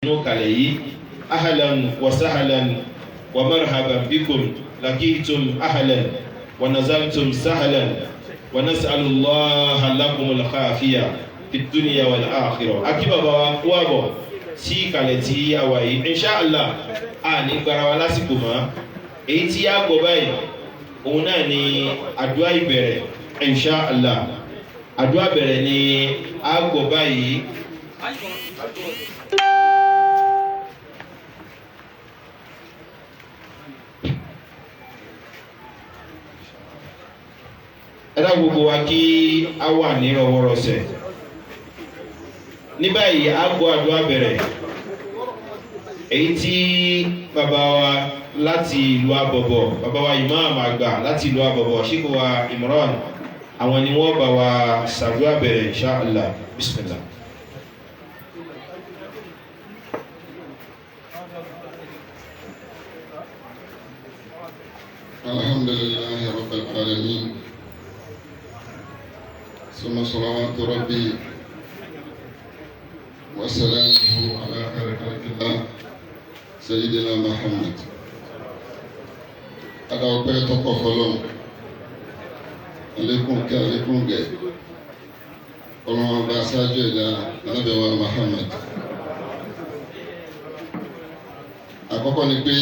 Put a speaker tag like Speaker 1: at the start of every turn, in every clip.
Speaker 1: عليه أهلا وسهلا ومرحبا بكم لقيتم أهلا ونزلتم سهلا ونسأل الله لكم العافية في الدنيا والآخرة. Akí bàbá wa kú àbọ̀ sí ìkàlẹ̀ tí a wà yìí. Inshallah a ní gbára wa lásìkò mọ́. Èyí tí a gbọ́ báyìí òun náà ni àdúrà ìbẹ̀rẹ̀. Inshallah àdúrà bẹ̀rẹ̀ ni a gbọ́ báyìí. Ẹ̀dá gbogbo wa kí a wà ní ọwọ́rọ̀sẹ̀. Ní báyìí a gbọ́ àdúrà bẹ̀rẹ̀. Èyí tí bàbá wa láti ìlú Àbọ̀bọ̀, bàbá wa Imam àgbà láti ìlú Àbọ̀bọ̀, Sheikh wa Imran, àwọn ni wọ́n bá wa ṣàdúrà bẹ̀rẹ̀ inshallah. Bismillah.
Speaker 2: Alhamdulillahi rabbil alamin. ثم صلوات ربي وسلامه على خير خلق الله سيدنا محمد. Ada ọpẹ́ tó pọ̀ fọ́lọ́run, àlékún kí àlékún gẹ̀, ọlọ́run ọba aṣáájú ẹ̀dá Ànábì wa Muhammad. Àkọ́kọ́ ni pé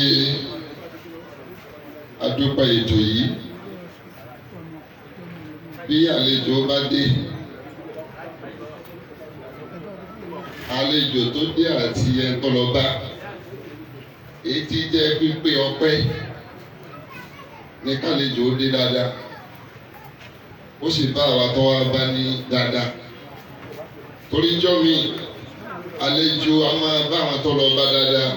Speaker 2: a dúpẹ́ ètò yìí. Bí àlejò bá dé, àlejò tó dé àti ẹ̀ńtọ́ lọ bá, èyí tí jẹ́ pípé ọpẹ́ ní kálejò ó dé dáadáa, ó sì bá àwa tó wá bá ní dáadáa. Torí jọ́ mi àlejò a máa bá àwọn tó lọ bá dáadáa,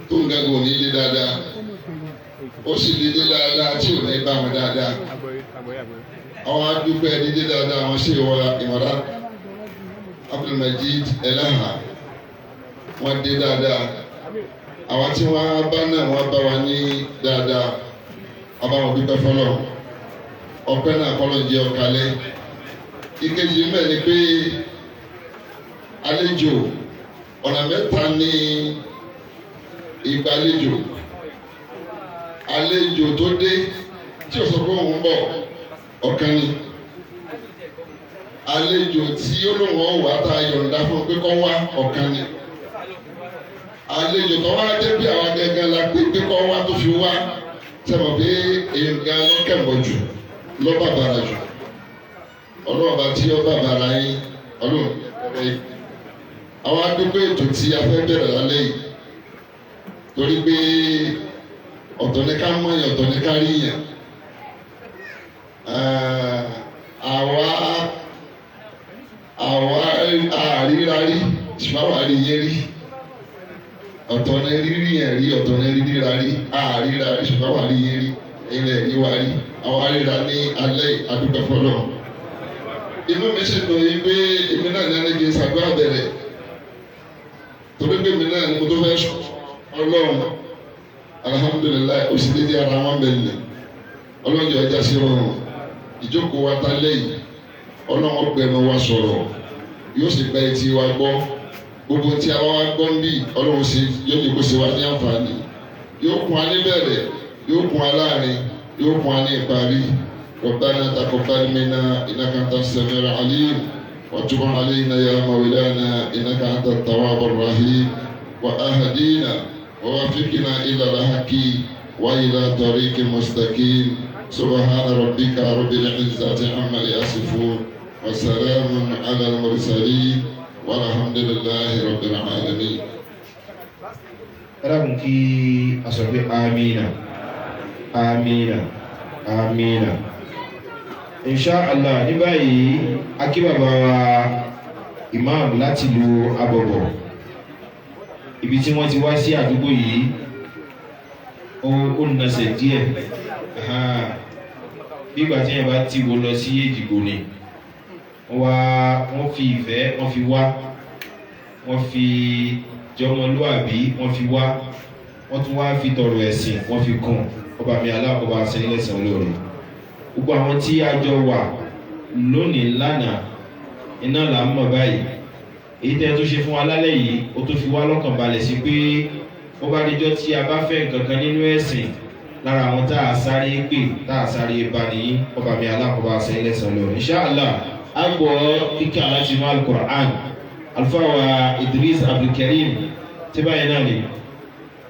Speaker 2: tó ń gàgò ní dé dáadáa, ó sì lè dé dáadáa tí ò ní bá wọn dáadáa. Àwọn adúpẹ́ dídé dáadáa àwọn ṣe wọ ìmọ̀ra Abdulmajid Eleha wọ́n dé dáadáa. Àwọn tí wọ́n bá náà wọ́n bá wa ní dáadáa. Àbáwọn dúpẹ́ fọlọ́. Ọpẹ́ náà kọ́ ló ń jẹ ọ̀kalẹ̀. Ìkejì mẹ́ ni pé àlejò ọ̀nà mẹ́ta ní ìgbàlejò. Àlejò tó dé tí ó sọ pé òun bọ̀ ọ̀kan ni. Àlejò tí olóhùn ọ̀wà tá a yọ̀ǹda fún pé kọ́ wá ọ̀kan ni. Àlejò tó wá dé bí àwa gẹ́gẹ́ la pé kọ́ wá tó fi wá sẹ́wọ̀n pé èèyàn gan ló kẹ̀mọ́ jù lọ́ bàbàrà jù. Ọlọ́run bá tí ó bàbàrà yín ọlọ́run ẹ̀rẹ́ yìí. Àwọn adúgbò ètò tí a fẹ́ bẹ̀rẹ̀ lálẹ́ yìí torí pé ọ̀tọ̀ ní ká mọ̀ yàn ọ̀tọ̀ ní ká rí yàn. Àwa àrírarí ṣùgbọ́n àwa rí yẹn rí, ọ̀tọ̀ ní rírí yẹn rí, ọ̀tọ̀ ní ríra rí, àrírarí ṣùgbọ́n àwa rí yẹn rí, ilẹ̀ ìwà rí, àwa ríra ní alẹ́ àdúgbò fọlọ́. Inú mi sì dùn yín pé èmi náà ní ẹni kì í ṣàgbọ́ àbẹ̀rẹ̀ torí pé èmi náà ni mo tó fẹ́ sọ Ọlọ́run alhamdulilayi ó sì dédé ara wọn bẹ̀rẹ̀ Ọlọ́run yóò já sí rọrùn. Ìjókòó wa ta lẹ́yìn Ọlọ́run gbẹ̀mí wa sọ̀rọ̀ yóò sì gba etí wa gbọ́. Gbogbo tí a wá wá gbọ́ ń bí Ọlọ́run sì yóò ní kó ṣe wá ní àǹfààní. Yóò kún wa ní bẹ̀rẹ̀, yóò kún wa láàrin, yóò kún wa ní ìparí. Rabbana taqabbal minna innaka antas samiul alim wa tub alayna ya mawlana innaka antat tawwabur rahim wa ahdina wa wafiqna ila al-haqqi wa ila tariqin mustaqim. سبحان ربك رب العزة عما يصفون وسلام على المرسلين والحمد لله رب العالمين.
Speaker 1: Ẹ̀dàkùn kí a sọ pé amina, amina, amina. Inshallah ní báyìí a kí bàbá wa Imam láti ìlú Àbọ̀bọ̀. Ibi tí wọ́n ti wá sí àdúgbò yìí ó nàṣẹ̀ díẹ̀. Bí ìgbà tí yẹn bá ti wo lọ sí Èjìgbò ni wọ́n fi ìfẹ́ wọ́n fi wá, wọ́n fi jọmọlúàbí wọ́n fi wá, wọ́n tún wá fi tọrọ ẹ̀sìn wọ́n fi kún. Ọba mi aláàbọ̀bá sẹ́yìnlẹ̀sẹ̀ olóore. Gbogbo àwọn tí a jọ wà lónìí lánàá iná là ń mọ̀ báyìí èyí tẹ́ tó ṣe fún wa lálẹ́ yìí ó tó fi wá lọ́kàn balẹ̀ sí pé ó bá dijọ́ tí a bá fẹ́ nǹkan kan nínú ẹ̀sìn lára àwọn tá a sáré pè tá a sáré bá ní ọba mi alákọ̀ọ́bá sẹ́yìn lẹ́sàn-án lọ. Inshallah a gbọ́ kíkà láti inú Al-Qur'an alfawa Idris Abdulkarim tí báyìí náà ni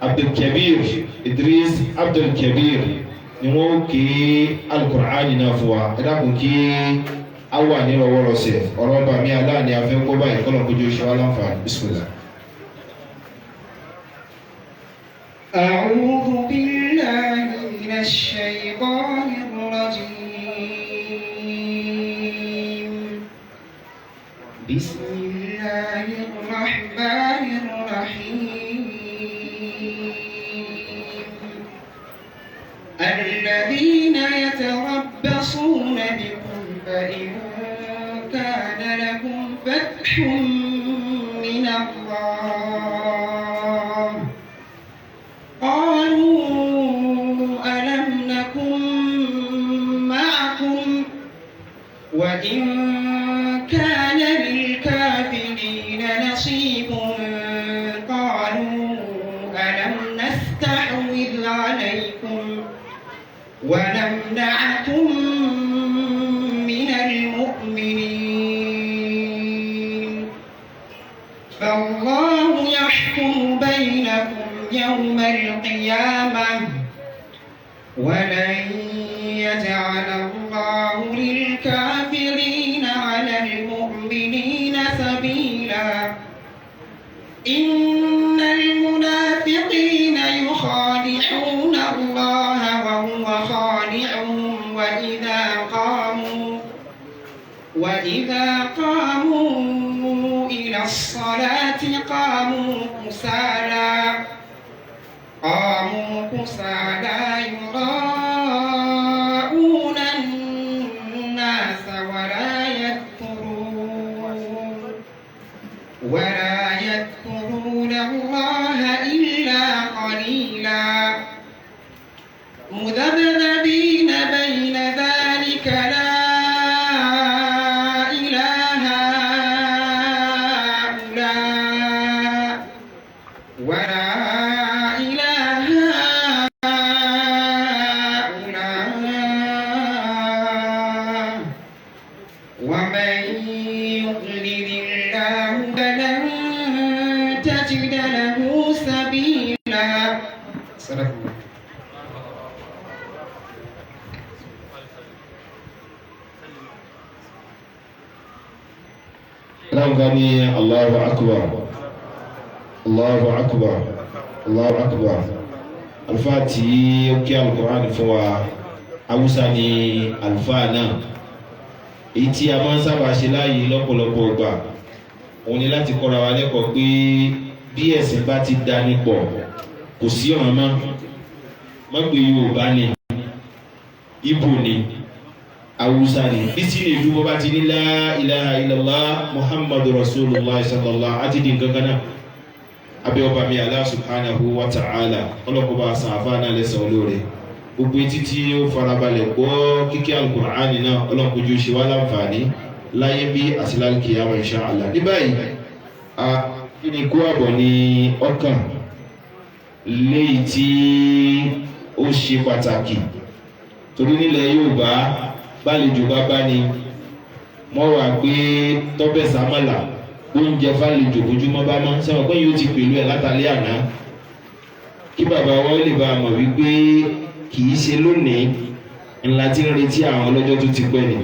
Speaker 1: Abdulkabir Idris Abdulkabir ni wọ́n ké Al-Qur'an náà fún wa ẹ dákun kí a wà ní rọwọ́rọsẹ̀ ọ̀rọ̀ ọba mi aláàní afẹ́ kó báyìí kọ́lọ̀ kójú oṣù aláǹfààní bismillah.
Speaker 3: أعوذ بالله من الشيطان الرجيم بسم الله الرحمن الرحيم الذين يتربصون بكم فإن كان لكم فتح من الله قالوا ألم نكن معكم وإن كان للكافرين نصيب قالوا ألم نستحوذ عليكم ونمنعكم من المؤمنين فالله يحكم بينكم يوم القيامة ولن يجعل الله للكافرين على المؤمنين سبيلا إن المنافقين يخادعون الله وهو خادعهم وإذا قاموا إلى الصلاة قاموا كسالى يراءون الناس ولا يذكرون الله إلا قليلا مذبذبين بين ذلك لا إله هؤلاء ولا إله هؤلاء ومن يضلل الله فلن تجد له سبيلا. صدق الله.
Speaker 1: Rangani Allahu Akbar, Allahu Akbar, Allahu Akbar. Alfa tí ó kí Al-Qur'an fún wa, Hausa ni alfa náà. Èyí tí a máa ń sábà ṣe láàyè lọ́pọ̀lọpọ̀ ọgbà, òun ni láti kọ́ra wa lẹ́kọ̀ọ́ pé bí ẹ̀sìn bá ti dání pọ̀, kò sí ọ̀ràn mọ́. Má gbé Yorùbá ni, Ìgbò ni, Hausa ni. Bí sí lè dúró bá ti ní la ilaha illallah Muhammadu Rasulullah sallallahu àti di nǹkan kan náà. Abẹ́ ọba mi Allah subhanahu wa ta'ala, ọlọ́kọ̀ọ́ba sàáfà náà lẹ́sàn olóore. Gbogbo etí tí ó farabalẹ̀ gbọ́ kíkẹ́ Al-Qur'ani náà ọlọ́kọ̀ọ́jú ṣe wá láǹfààní láyé bí àti lálùkìyámà insha Allah. Ní báyìí, kí ni kó àbọ̀ ní ọkàn léyìí tí ó ṣe pàtàkì. Torí nílẹ̀ Yorùbá bálejò bá bá ní mọ́ wà pé tọ́bẹ̀ sámàlà oúnjẹ fálejò ojúmọ́ bá mọ́ sẹ́wọ̀n pé yóò ti pẹ̀lú ẹ̀ látàlẹ́ àná kí bàbá wa lè bá mọ̀ wípé kì í ṣe lónìí ńlá tí ń retí àwọn ọlọ́jọ́ tó ti pẹ́ ni.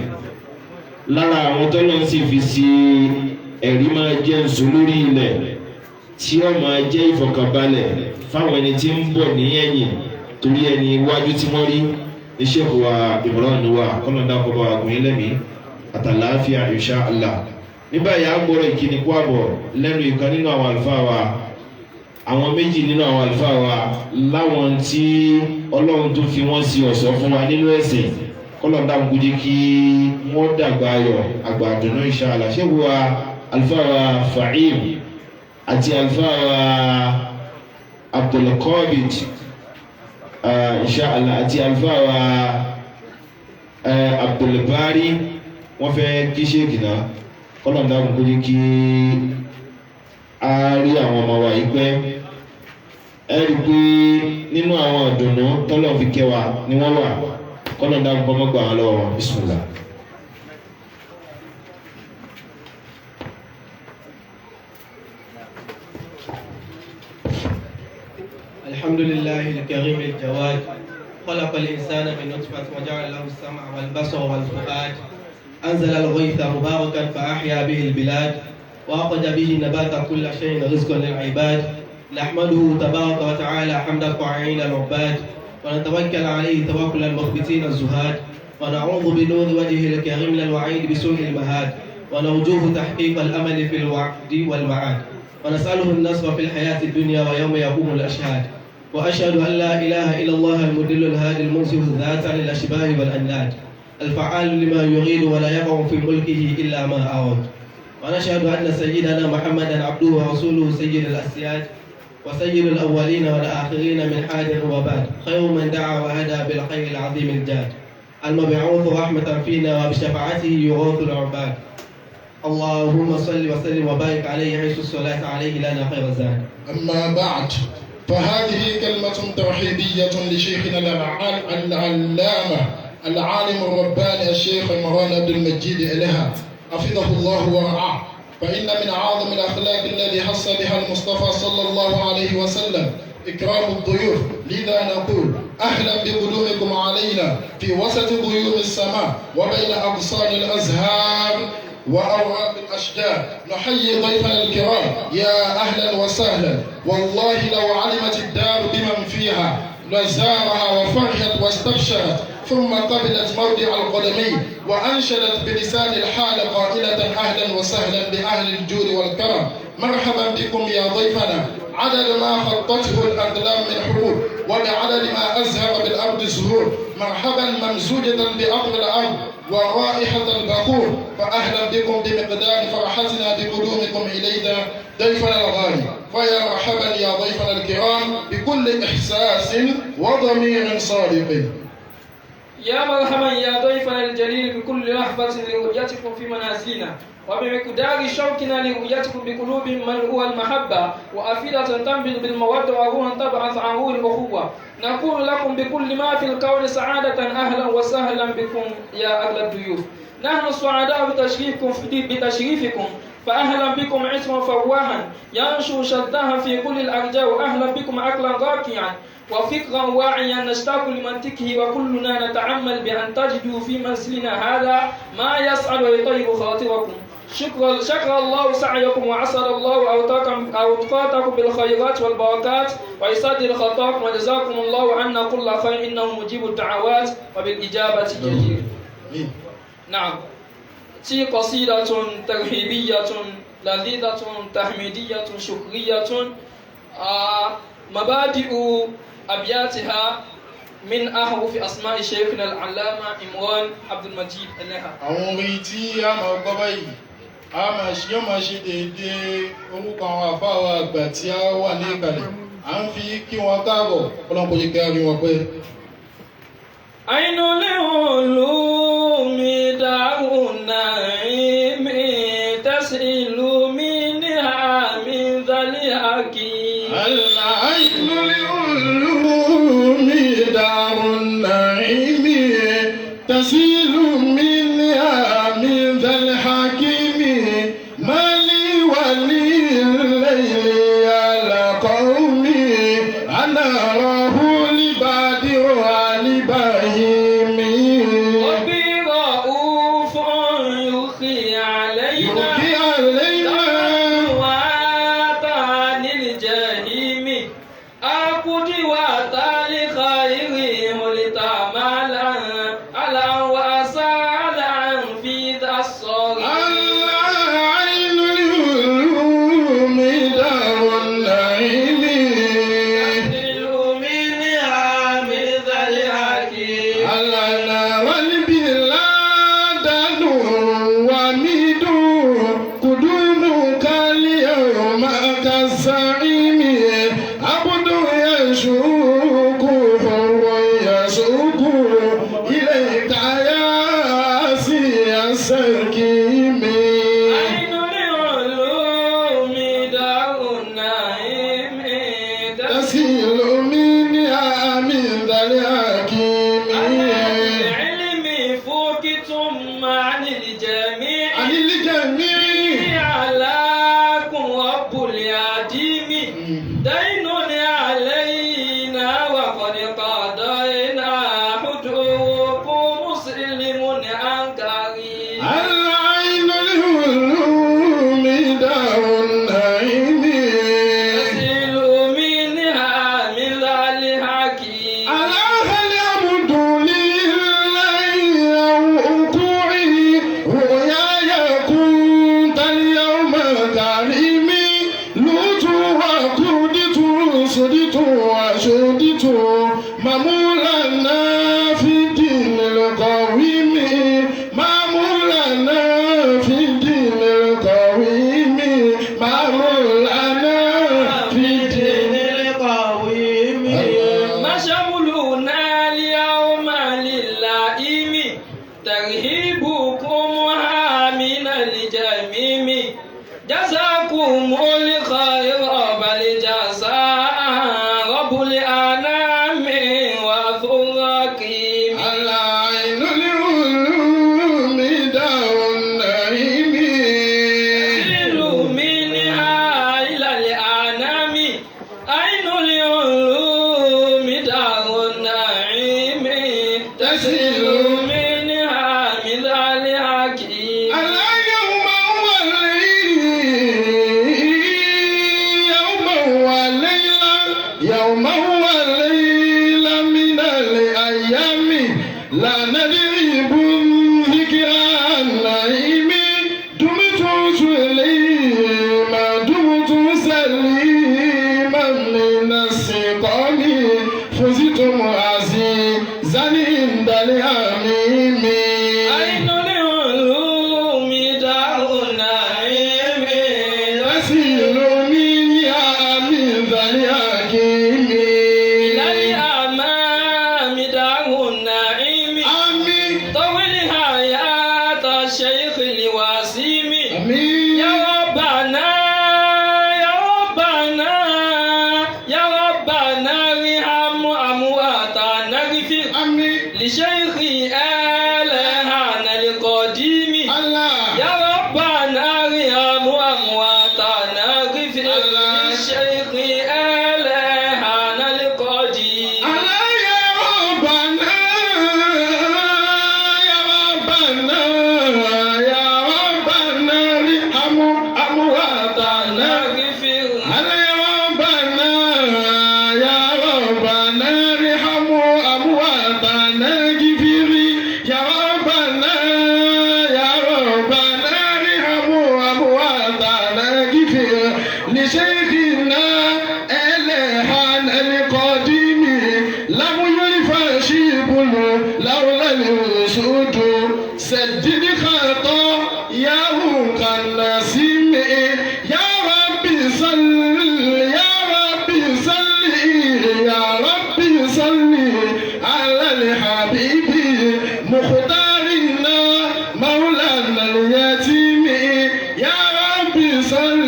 Speaker 1: Lára àwọn tọ́lọ́ sì fi ṣe ẹ̀rí máa jẹ́ nsọ lórí ilẹ̀ tí ó máa jẹ́ ìfọ̀kànbalẹ̀ fáwọn ẹni tí ń bọ̀ ní ẹ̀yìn torí ẹni iwájú tí wọ́n rí iṣẹ́ wa Imran wa kọ́nọ̀dá kọ́ba àgùnyìn lẹ́mí àtàláfíà insha Allah. Ní báyìí a gbọ́rọ̀ ìkíni kú àbọ̀ lẹ́nu ìkan nínú àwọn àlùfáà wa, àwọn méjì nínú àwọn àlùfáà wa láwọn tí Ọlọ́run tó fi wọ́n sí ọ̀ṣọ́ fún wa nínú ẹ̀sìn kọ́nọ̀dá gbúdí kí wọ́n dàgbà ayọ̀ àgbà àdùnnú insha Allah. Ṣé wo àlùfáà wa Fa'im àti àlùfáà wa Abdulqabid inshallah àti àlùfáà wa Abdulbari wọ́n fẹ́ kí ṣéèkì náà kọ́lọ̀dá kò ní kí a rí àwọn ọmọ wa yìí pẹ́ ẹ rí i pé nínú àwọn ìdùnnú tọ́lọ̀ fi kẹ́ wa ni wọ́n wà kọ́nà dáhùn kọ́ mọ́gbà wọn lọ́wọ́ wọn bisimilá.
Speaker 4: الحمد لله الكريم الجواد خلق الإنسان من نطفة وجعل له السمع والبصر والفؤاد أنزل الغيث مباركا فأحيا به البلاد وأخرج به نبات كل شيء رزقا للعباد نحمده تبارك وتعالى حمد الطاعين العباد ونتوكل عليه توكل المخبتين الزهاد ونعوذ بنور وجهه الكريم من الوعيد بسوء المهاد ونرجوه تحقيق الأمل في الوعد والوعاد ونسأله النصر في الحياة الدنيا ويوم يقوم الأشهاد وأشهد أن لا إله إلا الله المدل الهادي المنزه الذات عن الأشباه والأنداد الفعال لما يريد ولا يقع في ملكه إلا ما أراد ونشهد أن سيدنا محمدا عبده ورسوله سيد الأسياد وسيد الأولين والآخرين من حاد وباد خير من دعا وهدى بالخير العظيم الجاد المبعوث رحمة فينا وبشفاعته يغوث العباد اللهم صل وسلم وبارك عليه حيث الصلاة عليه لنا خير الزاد.
Speaker 2: أما بعد فهذه كلمة ترحيبية لشيخنا العلامة العالم الرباني الشيخ عمران عبد المجيد إلها حفظه الله ورعاه. فإن من أعظم الأخلاق الذي حص بها المصطفى صلى الله عليه وسلم إكرام الضيوف. لذا نقول أهلا بقدومكم علينا في وسط غيوم السماء وبين أغصان الأزهار وأوراق الأشجار. نحيي ضيفنا الكرام يا أهلا وسهلا. والله لو علمت الدار بمن فيها لزارها وفرحت واستبشرت ثم قبلت موضع القدمين وأنشدت بلسان الحال قائلة أهلا وسهلا بأهل الجود والكرم. مرحبا بكم يا ضيفنا. عدد ما خطته الأقلام من حروب وبعدد ما أزهر بالأرض زهور. مرحبا ممزوجة بأرض الأرض ورائحة البخور. فأهلا بكم بمقدار فرحتنا بقدومكم إلينا ضيفنا الغالي. فيا مرحبا يا ضيفنا الكرام بكل إحساس وضمير صادق.
Speaker 5: يا مرحبا يا ضيفنا الجليل بكل لحظة لرؤيتكم في منازلنا وبمقدار شوقنا لرؤيتكم بقلوب من هو المحبة وأفئدة تنبت بالمودة وروحا تبعث عن روح الأخوة. نقول لكم بكل ما في الكون سعادة أهلا وسهلا بكم يا أغلى الضيوف. نحن السعداء بتشريفكم فأهلا بكم عصرا فواها ينشر شدها في كل الأرجاء. أهلا بكم عقلا راكعا وفكرا واعيا نشتاق لمنطقه وكلنا نتعمل بأن تجدوا في منزلنا هذا ما يسعد ويطيب خاطركم. شكر الله سعيكم وعسل الله أوقاتكم بالخيرات والبركات ويسدد خطاكم وجزاكم الله عنا كل خير إنه مجيب الدعوات وبالإجابة جدير. نعم تي قصيدة ترحيبية لذيذة تحميدية شكرية مبادئ أبياتها من أحرف أسماء شيخنا العلامة عمران عبد المجيد إلها.
Speaker 2: àwọn orin tí a máa gbọ́ báyìí yóò máa ṣe déédéé orúkọ àwọn àfáà àgbà tí a wà ní ìkàlẹ̀ à ń fi kí wọn káàbọ̀ ọlọ́run kò yẹ kí a rí wọn pẹ́.
Speaker 5: عين العلوم دار النعيم تسئل منها من ذا الحكيم.
Speaker 2: العين العلوم دار النعيم تسيل منها من ذا الحكيم. ما لي ولي الليل على قومي أنا أراه لبادر لبهيم.
Speaker 5: ربي رؤوف يخي علينا واتاني الجحيم أقود واتالي خيره لتعملا على وأسالا في ذا الصغير.
Speaker 2: العين العلوم دار النعيم
Speaker 5: منها من ذا الحكيم.
Speaker 2: لنا والبلاد نور وميد قدومك اليوم كالزعيم. عبد يشوق حر يسوق إليك يا سي السكيم.
Speaker 5: عين العلوم دار
Speaker 2: تسهيل منها من ذا الحكيم
Speaker 5: العلم فوقتم عن الجميع
Speaker 2: عن الجميع
Speaker 5: علاكم رب اليتيم دين علينا وقد قضينا حدوكم مسلم عن كريم
Speaker 2: العين الهلوم دار النعيم
Speaker 5: تسيل منها من ذا الحكيم
Speaker 2: على الحمد لله وقوعي رؤياي كنت اليوم كريمي لوت وكدت صدت وشدت ممولانا في الدين القويم ممولانا في الدين القويم ممولانا في الدين
Speaker 4: القويم
Speaker 5: ما شملنا اليوم للائم ترهيبكم من الجميم جزاكم الخير بل جزاء رب الأنام وذو الرقيم
Speaker 2: العين العلوم دار النعيم
Speaker 5: تسيل منها إلى الأنام عين العلوم دار النعيم تسيل منها من ذا الحكيم
Speaker 2: اليوم والليلة من الأيام لا نذهب ذكر النعيم دمت سليما دمت سليما من السقام فزتم عزيزا عند الحميم
Speaker 5: عين العلوم دار النعيم
Speaker 2: تسيل منها من ذا الحكيم
Speaker 5: إلى الأمام دار النعيم
Speaker 2: آمين
Speaker 5: طول حياة الشيخ الوسيم
Speaker 2: آمين
Speaker 5: يا ربنا يا ربنا يا ربنا ارحم أمواتنا اغفر
Speaker 2: آمين
Speaker 5: لشيخ آلهنا القديم
Speaker 2: الله
Speaker 5: يا ربنا ارحم أمواتنا اغفر
Speaker 2: الله.
Speaker 5: لشيخ آلهنا القديم
Speaker 2: الله يا ربنا يا ربنا يا ربنا ارحم أمواتنا
Speaker 5: اغفر
Speaker 2: الله يا ربنا يا ربنا ارحم أمواتنا اغفر يا ربنا يا ربنا ارحم أمواتنا اغفر لشيخنا إلهنا القديم لم يرفع شيب لولا الوسود سدد خطاياه كالنسيم يا ربي صل يا ربي صل يا ربي صل على الحبيب مختارنا مولانا اليتيم يا ربي صل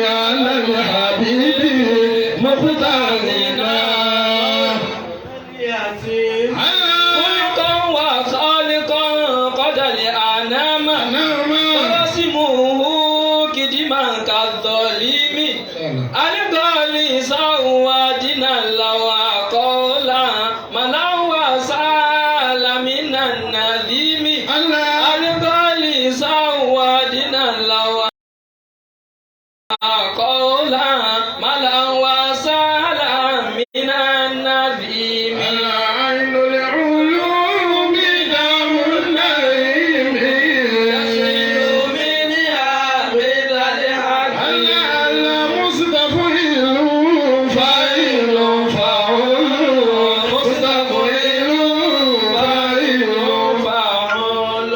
Speaker 2: على الحبيب مختارنا
Speaker 4: يتيم
Speaker 2: على
Speaker 5: خلقا وخالقا قد الأنام ورسمه كدما كالظليم الغالي سوادنا لو قولا ملا وسال من النذيم الغالي سوادنا لو قولا ملا وسال من النذيم
Speaker 2: العين العلوم دار النعيم
Speaker 5: تسيل منها بذا الحكيم
Speaker 2: مستقيل فاعل فاعل مستقيل فاعل
Speaker 5: فعول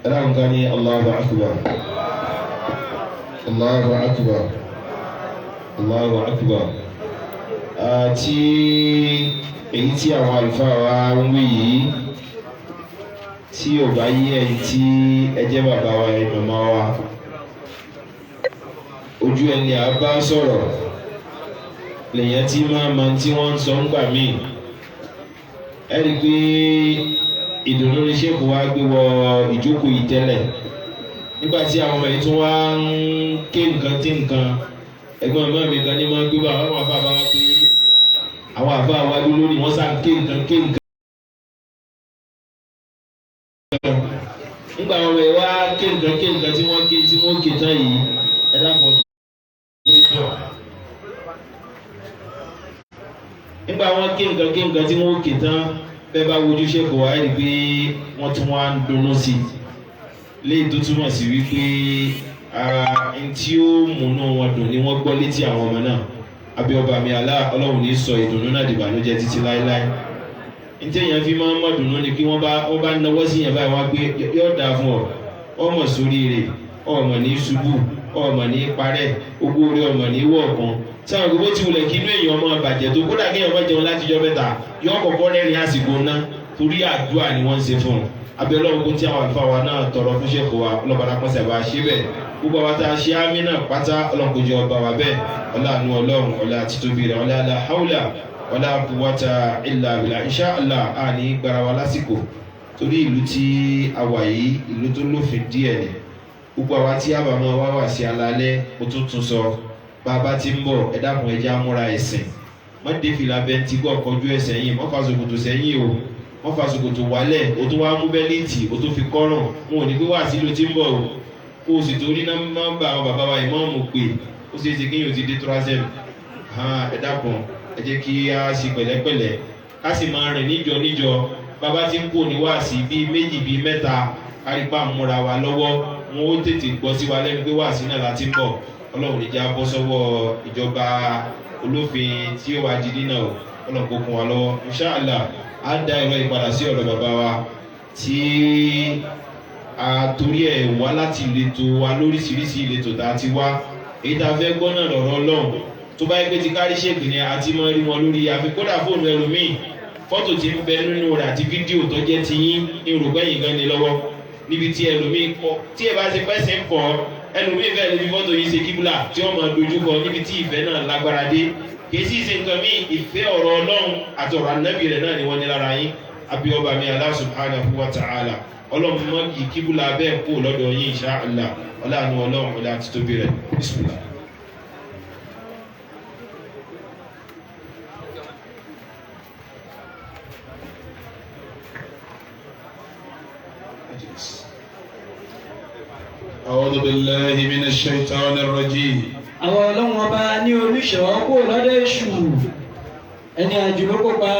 Speaker 1: ẹlẹ́run ká ní Allahu Akbar
Speaker 2: Allahu Akbar.
Speaker 1: Allahu Akbar. Tí èyí tí àwọn àlùfáà wa ń wí yìí tí ò bá yí ẹ̀yin tí ẹ jẹ́ bàbá wa ẹ̀ màmá wa ojú ẹni àbá sọ̀rọ̀ lèyàn tí máa ma tí wọ́n ń sọ ń gbà míì. Ẹ rí i pé ìdùnnú ní ṣéèkù wá gbé wọ ìjókòó yìí tẹ́lẹ̀ nígbà tí àwọn ọmọ yìí tún wá ń ké nǹkan tí nǹkan ẹ̀gbọ́n ọmọ mi kan ní máa ń gbé wá àwọn àbá wa pé àwọn àbá wa dúró ní wọ́n sá ń ké nǹkan nígbà àwọn ọmọ yìí wá ké nǹkan tí wọ́n ké tán yìí ẹ dákọ̀ nígbà wọn ké nǹkan tí wọ́n ké tán bẹ́ẹ̀ bá wojú ṣẹ́kọ̀ wá rí i pé wọ́n tún wá ń dunnú sí i léyìí tó túmọ̀ sí wípé ara tí ó múnú wọn dùn ni wọ́n gbọ́ létí àwọn ọmọ náà. Abẹ́ ọba mi àlá Ọlọ́run ní sọ ìdùnnú náà dìbànújẹ́ títí láéláé. Ntí èèyàn fi máa ń mọ̀ dùnnú ni kí wọ́n bá náwó sí yẹn báyìí wọ́n gbé yóò dáa fún ọ ọmọ sóríire ọmọ ní ṣubú ọmọ ní parẹ́ ogún orí ọmọ ní wọ̀ọ̀kan sáwọn gbogbo tí wulẹ̀ kí inú èèyàn ọmọ bàjẹ́ tó kódà kí èèyàn bá jẹun láti jọ mẹ́ta yọ kọ̀kọ́ rẹ́rìn àsìkò ná torí àdúrà ni wọ́n ń ṣe fún un. Abẹ́ Ọlọ́run kó tí àwọn àlùfáà wa náà tọrọ fún ṣẹ́kù wa ọlọ́bàdà pọ́sẹ̀ bá ṣe bẹ́ẹ̀ gbogbo àwọn tá a ṣe ámì náà pátá Ọlọ́run kó jẹ́ ọba wa bẹ́ẹ̀ ọláàánú Ọlọ́run ọlá títóbi rẹ̀ ọlá la haúlà ọlá quwwata illa billah insha Allah àní gbára wa lásìkò torí ìlú tí a wà yìí ìlú tó lófin díẹ̀ ni gbogbo àwa tí àbàmọ́ wá wà sí alalẹ́ ó tún sọ bàbá tí ń bọ̀ ẹ dákun ẹ jẹ́ á múra ẹ̀sìn má dé fìlà bẹ́ntì gbọ́ kọjú ẹ̀sẹ̀ yìí má fa ṣòkòtò sẹ́yìn o wọ́n fa ṣòkòtò wálẹ̀ o tó wá mú bẹ́líìtì o tó fi kọ́rùn wọn ò ní pé wá sí ló ti ń bọ̀ o kó o sì torí náà máa ń bá àwọn bàbá wa ìmáàmù pé ó ṣeé ṣe kéèyàn ti dé trasem ẹ dákun ẹ jẹ́ kí a ṣe pẹ̀lẹ́pẹ̀lẹ́ ká sì máa rìn níjọ bàbá tí ń kó ní wá sí bíi méjì bíi mẹ́ta kárípà múra wa lọ́wọ́ wọn ó tètè gbọ́ sí wa lẹ́nu pé wá sí náà láti ń bọ̀ Ọlọ́run ní já bọ́ sọ́wọ́ ìjọba olófin tí ó wá di dínà Ọlọ́run kó kún wa lọ́wọ́ insha Allah á dá ẹ̀rọ ìpadà sí ọ̀dọ̀ bàbá wa tí a torí ẹ̀ wá láti ìletò wa lóríṣiríṣi ìletò tá a ti wá èyí tá a fẹ́ gbọ́ náà lọ́rọ̀ Ọlọ́run tó bá yẹ pé ti kárí ṣègùn ni a ti mọ rí wọn lórí àfikódà fóònù ẹlòmíì fọ́tò tí ń bẹ nínú rẹ̀ àti fídíò tó jẹ́ ti yín ní rògbẹ́yìn gan ni lọ́wọ́ níbi tí ẹlòmíì kọ́ tí ẹ bá ti pẹ́sẹ̀ ń kọ́ ẹlòmíì fẹ́ lè fi fọ́tò yìí ṣe kíbùlà tí wọ́n máa dojúkọ níbi tí ìfẹ́ náà lágbára dé kìí sì ṣe nǹkan míì ìfẹ́ ọ̀rọ̀ Ọlọ́run àti ọ̀rọ̀ ànábì rẹ̀ náà ni wọ́n ní lára yín abẹ́ ọba mi Allah subhanahu wa ta'ala Ọlọ́run mọ́ kì í kíbùlà bẹ́ẹ̀ kó lọ́dọ̀ yín insha Allah ọlọ́run Ọlọ́run ọlá àti tóbi rẹ̀ bismillah.
Speaker 2: أعوذ بالله من الشيطان الرجيم.
Speaker 6: àwọn ọlọ́run ọba ní oníṣòwò kó lọ́dọ̀ èṣù ẹni àjùlọ kó pa.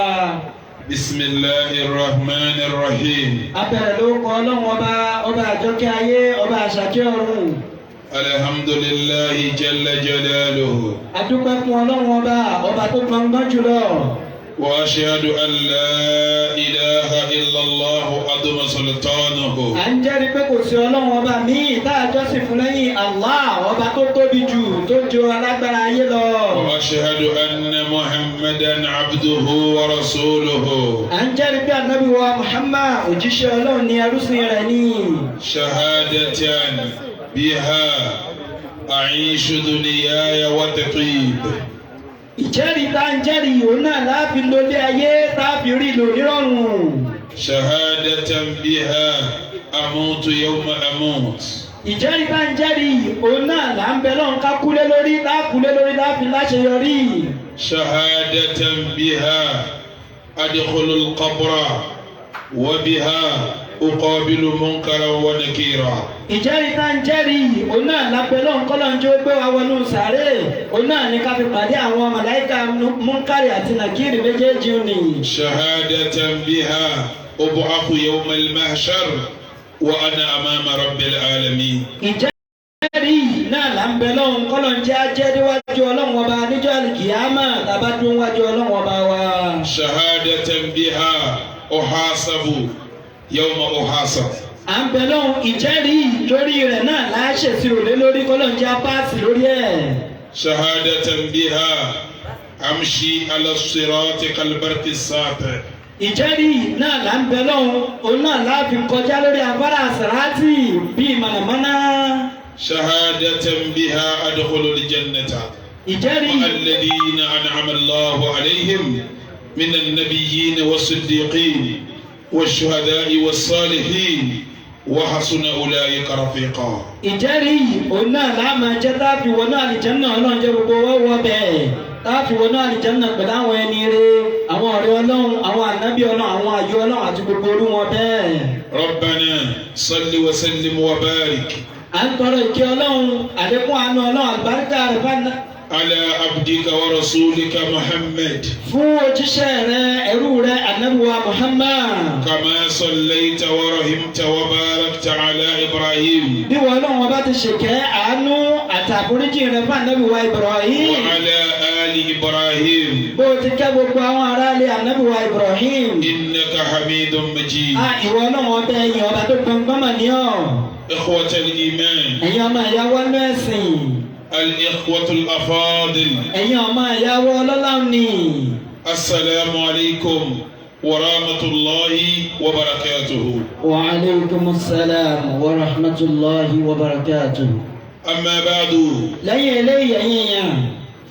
Speaker 2: بسم الله الرحمن الرحيم.
Speaker 6: abẹ́rẹ́ ló kọ ọlọ́run ọba àjọkẹ́ ayé ọba àṣàkẹ́ ọ̀run.
Speaker 2: الحمد لله جل جلاله.
Speaker 6: adúpẹ́ fún ọlọ́run ọba tó gbọ̀ngbọ́n jùlọ.
Speaker 2: وأشهد أن لا إله إلا الله عظم سلطانه.
Speaker 6: à ń jẹ́rìí pé kò sí ọlọ́run ọba míì tá a jọ́sìn fún lẹ́yìn Allah ọba tó tóbi jù tó ju alágbára ayé lọ.
Speaker 2: وأشهد أن محمدا عبده ورسوله.
Speaker 6: à ń jẹ́rìí pé ànábì wa Muhammad òjíṣẹ́ ọlọ́run ní ẹrúsìn rẹ̀ ní.
Speaker 2: شهادة بها أعيش دنياي وتطيب.
Speaker 6: ìjẹ́rìí tá ń jẹ́rìí òun náà láàfin lólé ayé táàfin rí lò nírọ̀rùn.
Speaker 2: شهادة بها أموت يوم أموت.
Speaker 6: ìjẹ́rìí tá ń jẹ́rìí òun náà là ń bẹ lọ́run ká kúlé lórí láàfin láṣeyọrí.
Speaker 2: شهادة بها أدخل القبر وبها أقابل منكرا ونكيرا.
Speaker 6: ìjẹ́rìí tá ń jẹ́rìí òun náà lábẹ́ lọ́run kọ́ lọ́n jó gbé wa wọnú sàárè òun náà ní ká fi pàdé àwọn màláíkà múnkárì àti nàkírì méjèèjì ni.
Speaker 2: شهادة بها أبعث يوم المحشر وأنا أمام رب العالمين.
Speaker 6: ìjẹ́rìí náà là ń bẹ lọ́run kọ́ lọ́n jẹ́ ajẹ́ níwájú ọlọ́run ọba níjọ́ àlìkìyámà tàbá dún wájú ọlọ́run ọba wa.
Speaker 2: شهادة بها أحاسب يوم أحاسب.
Speaker 6: à ń bẹ lọ́hùn ìjẹ́rìí lórí rẹ̀ náà láṣẹ sí òlé lórí kọ́lọ́njẹ́ apáàsì lórí ẹ̀.
Speaker 2: شهادة بها أمشي على الصراط كالبرق الساطع.
Speaker 6: ìjẹ́rìí náà là ń bẹ lọ́hùn òun náà láàfin kọjá lórí afárá àsàrátì bíi mànàmáná.
Speaker 1: شهادة بها أدخل الجنة
Speaker 6: ìjẹ́rìí
Speaker 1: مع الذين أنعم الله عليهم من النبيين والصديقين والشهداء والصالحين وحسن أولئك رفيقا.
Speaker 6: ìjẹ́rìí òun náà láàmà jẹ́ táàfì wọnú àlìjánnà ọlọ́run jẹ́ gbogbo wọ́wọ́ bẹ́ẹ̀ táàfì wọnú àlìjánnà pẹ̀lú àwọn ẹni rere àwọn ọ̀rẹ́ ọlọ́run àwọn ànábì ọlọ́run àwọn àyò ọlọ́run àti gbogbo orú wọn bẹ́ẹ̀.
Speaker 1: ربنا صل وسلم وبارك
Speaker 6: à ń tọrọ ìkẹ́ ọlọ́run àlékún àánú ọlọ́run àlùbáríkà rẹ̀ fáná.
Speaker 1: على عبدك ورسولك محمد
Speaker 6: fún òjíṣẹ́ rẹ ẹrú rẹ ànábì wa Muhammad.
Speaker 1: كما صليت ورحمت وباركت على إبراهيم
Speaker 6: bí wọn lọ́wọ́ bá ti ṣèkẹ́ àánú àtàforíjì rẹ fún ànábì wa Ibrahim.
Speaker 1: وعلى آل إبراهيم
Speaker 6: bó ti kẹ́ gbogbo àwọn aráàlú ànábì wa Ibrahim.
Speaker 1: إنك حميد مجيد.
Speaker 6: ìwọ lọ́wọ́ bẹ́ẹ̀ yìn ọba tó gbọ̀ngbọ́n mà ní ọ̀.
Speaker 1: إخوة الإيمان
Speaker 6: ẹ̀yin ọmọ ìyàwó ẹlẹ́sìn
Speaker 1: الإخوة الأفاضل
Speaker 6: ẹ̀yin ọmọ ìyàwó ọlọ́láhùn ni.
Speaker 1: السلام عليكم ورحمة الله وبركاته.
Speaker 6: wa aleykum salaam wa rahmatulahi wa barakatuh.
Speaker 1: أما بعد
Speaker 6: lẹ́yìn eléyìí ẹ̀yin yẹn.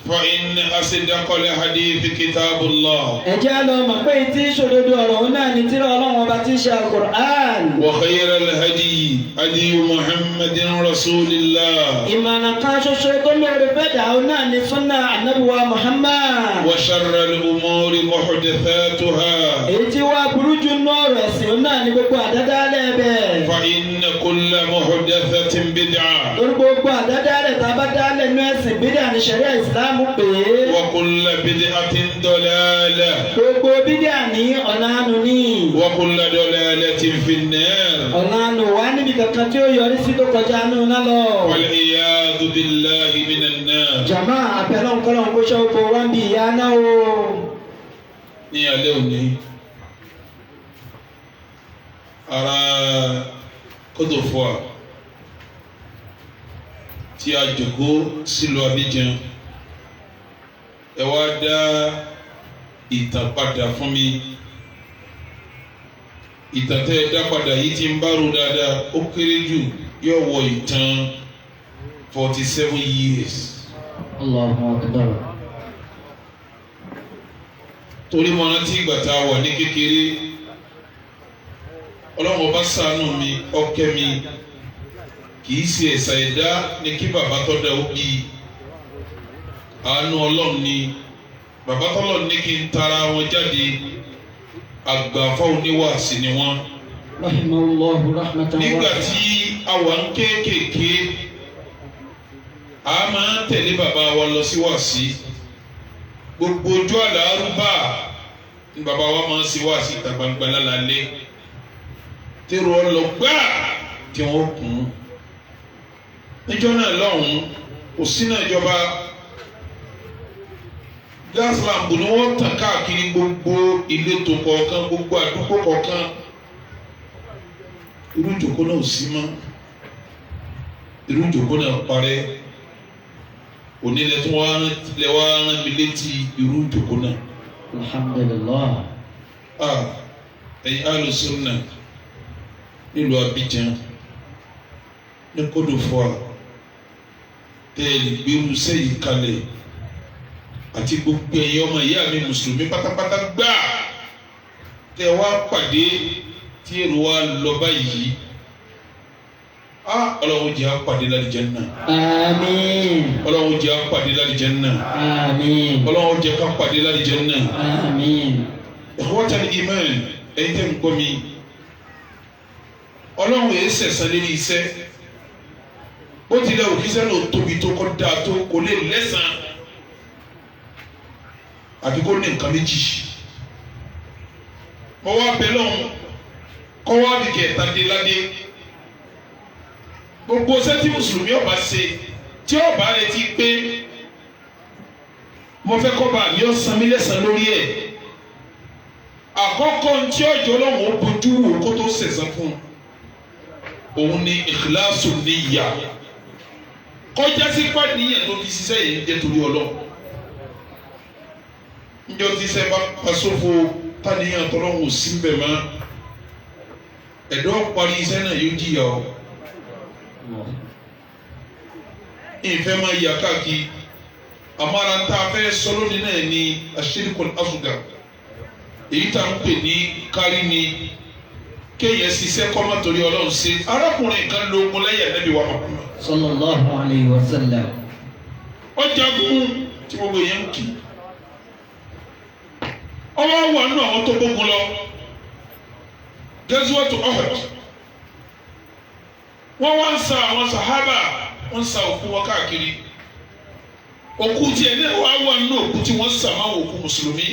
Speaker 1: فإن أصدق الحديث كتاب الله
Speaker 6: ẹ jẹ́ lọ mọ̀ pé tí sòdodo ọ̀rọ̀ òun náà ní tírà ọlọ́run ọba tí ń ṣe Al-Qur'an.
Speaker 1: وخير الهدي هدي محمد رسول الله
Speaker 6: ìmọ̀ràn kan ṣoṣo tó lóore fẹ́dà òun náà ní súnà ànábì wa Muhammad.
Speaker 1: وشر الأمور محدثاتها
Speaker 6: èyí tí wàá burú jù nínú ọ̀rọ̀ ẹ̀sìn òun náà ní gbogbo àdádálẹ̀ bẹ́ẹ̀.
Speaker 1: فإن كل محدثة بدعة
Speaker 6: lórí gbogbo àdádálẹ̀ tá a bá dálẹ̀ nínú ẹ̀sìn bídà ní ṣẹ̀ríà ìsìlámù pé
Speaker 1: وكل بدعة ضلالة
Speaker 6: gbogbo bídà ní ọ̀nà àánú ní.
Speaker 1: وكل ضلالة في النار
Speaker 6: ọ̀nà àánú wà níbi kankan tí ó yọrí sí tó kọjá àánú náà lọ.
Speaker 1: والعياذ بالله من النار.
Speaker 6: jàmá àbẹ̀lọ́ nkọ́lọ́ kó ṣe oko wá ń bí ìyá náà o.
Speaker 1: ní alẹ́ òní ara kótófọ́à tí a jòkó sílùú Abidjan ẹ wá dá ìtàn padà fún mi ìtàn tẹ́ ẹ dá padà yìí ti ń bárò dáadáa ó kéré jù yóò wọ ìtàn 47 years.
Speaker 6: Allahu Akbar.
Speaker 1: torí mo rántí ìgbà tá a wà ní kékeré ọlọ́run ọba ṣàánú mi ọkẹ́ mi kì í ṣe ẹ̀sà ẹ̀dá ni kí bàbá tó dá ó bí àánú ọlọ́run ni bàbá tọ́lọ́run ní kí n tara wọn jáde àgbàfọ́ oníwàásí ni wọ́n.
Speaker 6: rahimahullahu rahmatan wa.
Speaker 1: nígbà tí a wà ń kéékèèké a máa ń tẹ̀lé bàbá wa lọ sí wàásí gbogbo ojú àlàárúbà ní bàbá wa máa ń ṣe wàásí ìta gbangba lálálẹ́ tẹ́rù ọlọ́gbà tí wọ́n kún níjọ́ náà lọ́hùn-ún kò sí náà ìjọba gas lamp ni wọ́n tàn káàkiri gbogbo ìletò kọ̀ọ̀kan gbogbo àdúgbò kọ̀ọ̀kan irú ìjòkó náà ò sí mọ́ irú ìjòkó náà parẹ́ onílẹ̀ tí wọ́n wá rán mi létí irú ìjòkó náà.
Speaker 6: alhamdulillah.
Speaker 1: ẹ̀yin alùsùnà nílùú Abidjan ní Côte d'Ivoire tẹ́lẹ̀ gbèrú sẹ́yìn kalẹ̀ àti gbogbo ẹ̀yin ọmọ ìyá mi mùsùlùmí pátápátá gbà tẹ́ wá pàdé tí èrò wa lọ báyìí ọlọ́run jẹ́ àpàdé l'Aljanna.
Speaker 6: àmín.
Speaker 1: ọlọ́run jẹ́ àpàdé l'Aljanna.
Speaker 6: àmín.
Speaker 1: ọlọ́run jẹ́ àpàdé l'Aljanna.
Speaker 6: àmín.
Speaker 1: ikhwatal iman ẹ̀yin tẹ́ ń gbọ́ mi ọlọ́run yẹn sẹ̀sán lérí iṣẹ́ bó tilẹ̀ òkìṣẹ́ náà tóbi tó kọ́ dáa tó kò lè lẹ́sàn-án àbí kó ní nǹkan méjì kọ́ wá bẹ lọ́hùn kọ́ wá bí kẹta dé ládé gbogbo sẹ́tí mùsùlùmí ọba ṣe tí ọba retí pé mo fẹ́ kọ́ bá mi ọ̀sán mi lẹ́sàn lórí ẹ̀ àkọ́kọ́ ntí ọjọ́ lọ́wọ́ ó bójú wò kó tó sẹ̀sán fún òun ni ikhlasu niyya kọjá sí pàdéyàn tó fi ṣiṣẹ́ yẹn jẹ́ torí ọlọ́ njọ́ tí sẹ́ bá pasófo pàdéyàn tọ́lọ́wọ́ sí bẹ̀ mọ́ ẹ̀dọ́ parí iṣẹ́ náà yóò jìyà ọ́
Speaker 7: ìfẹ́ máa yà káàkiri àmàrà ń ta fẹ́ sọ lónìí náà ní aṣirikul asghar èyí tá à ń pè ní kárí ni kéèyàn ṣiṣẹ́ kọ́mọ́ torí ọlọ́run ṣe arákùnrin kan ló mú lẹ́yìn Ànábì wa Muhammad.
Speaker 6: sallallahu alayhi wa sallam.
Speaker 7: ọjà gún tí gbogbo èèyàn ń kì ọwọ́ wà nínú àwọn tó gbógun lọ Gazwatu Uhud wọ́n wá ń sa àwọn sàhábà wọ́n ń sa òkú wọn káàkiri òkú tiẹ̀ náà wá wà nínú òkú tí wọ́n sà máa wò òkú mùsùlùmí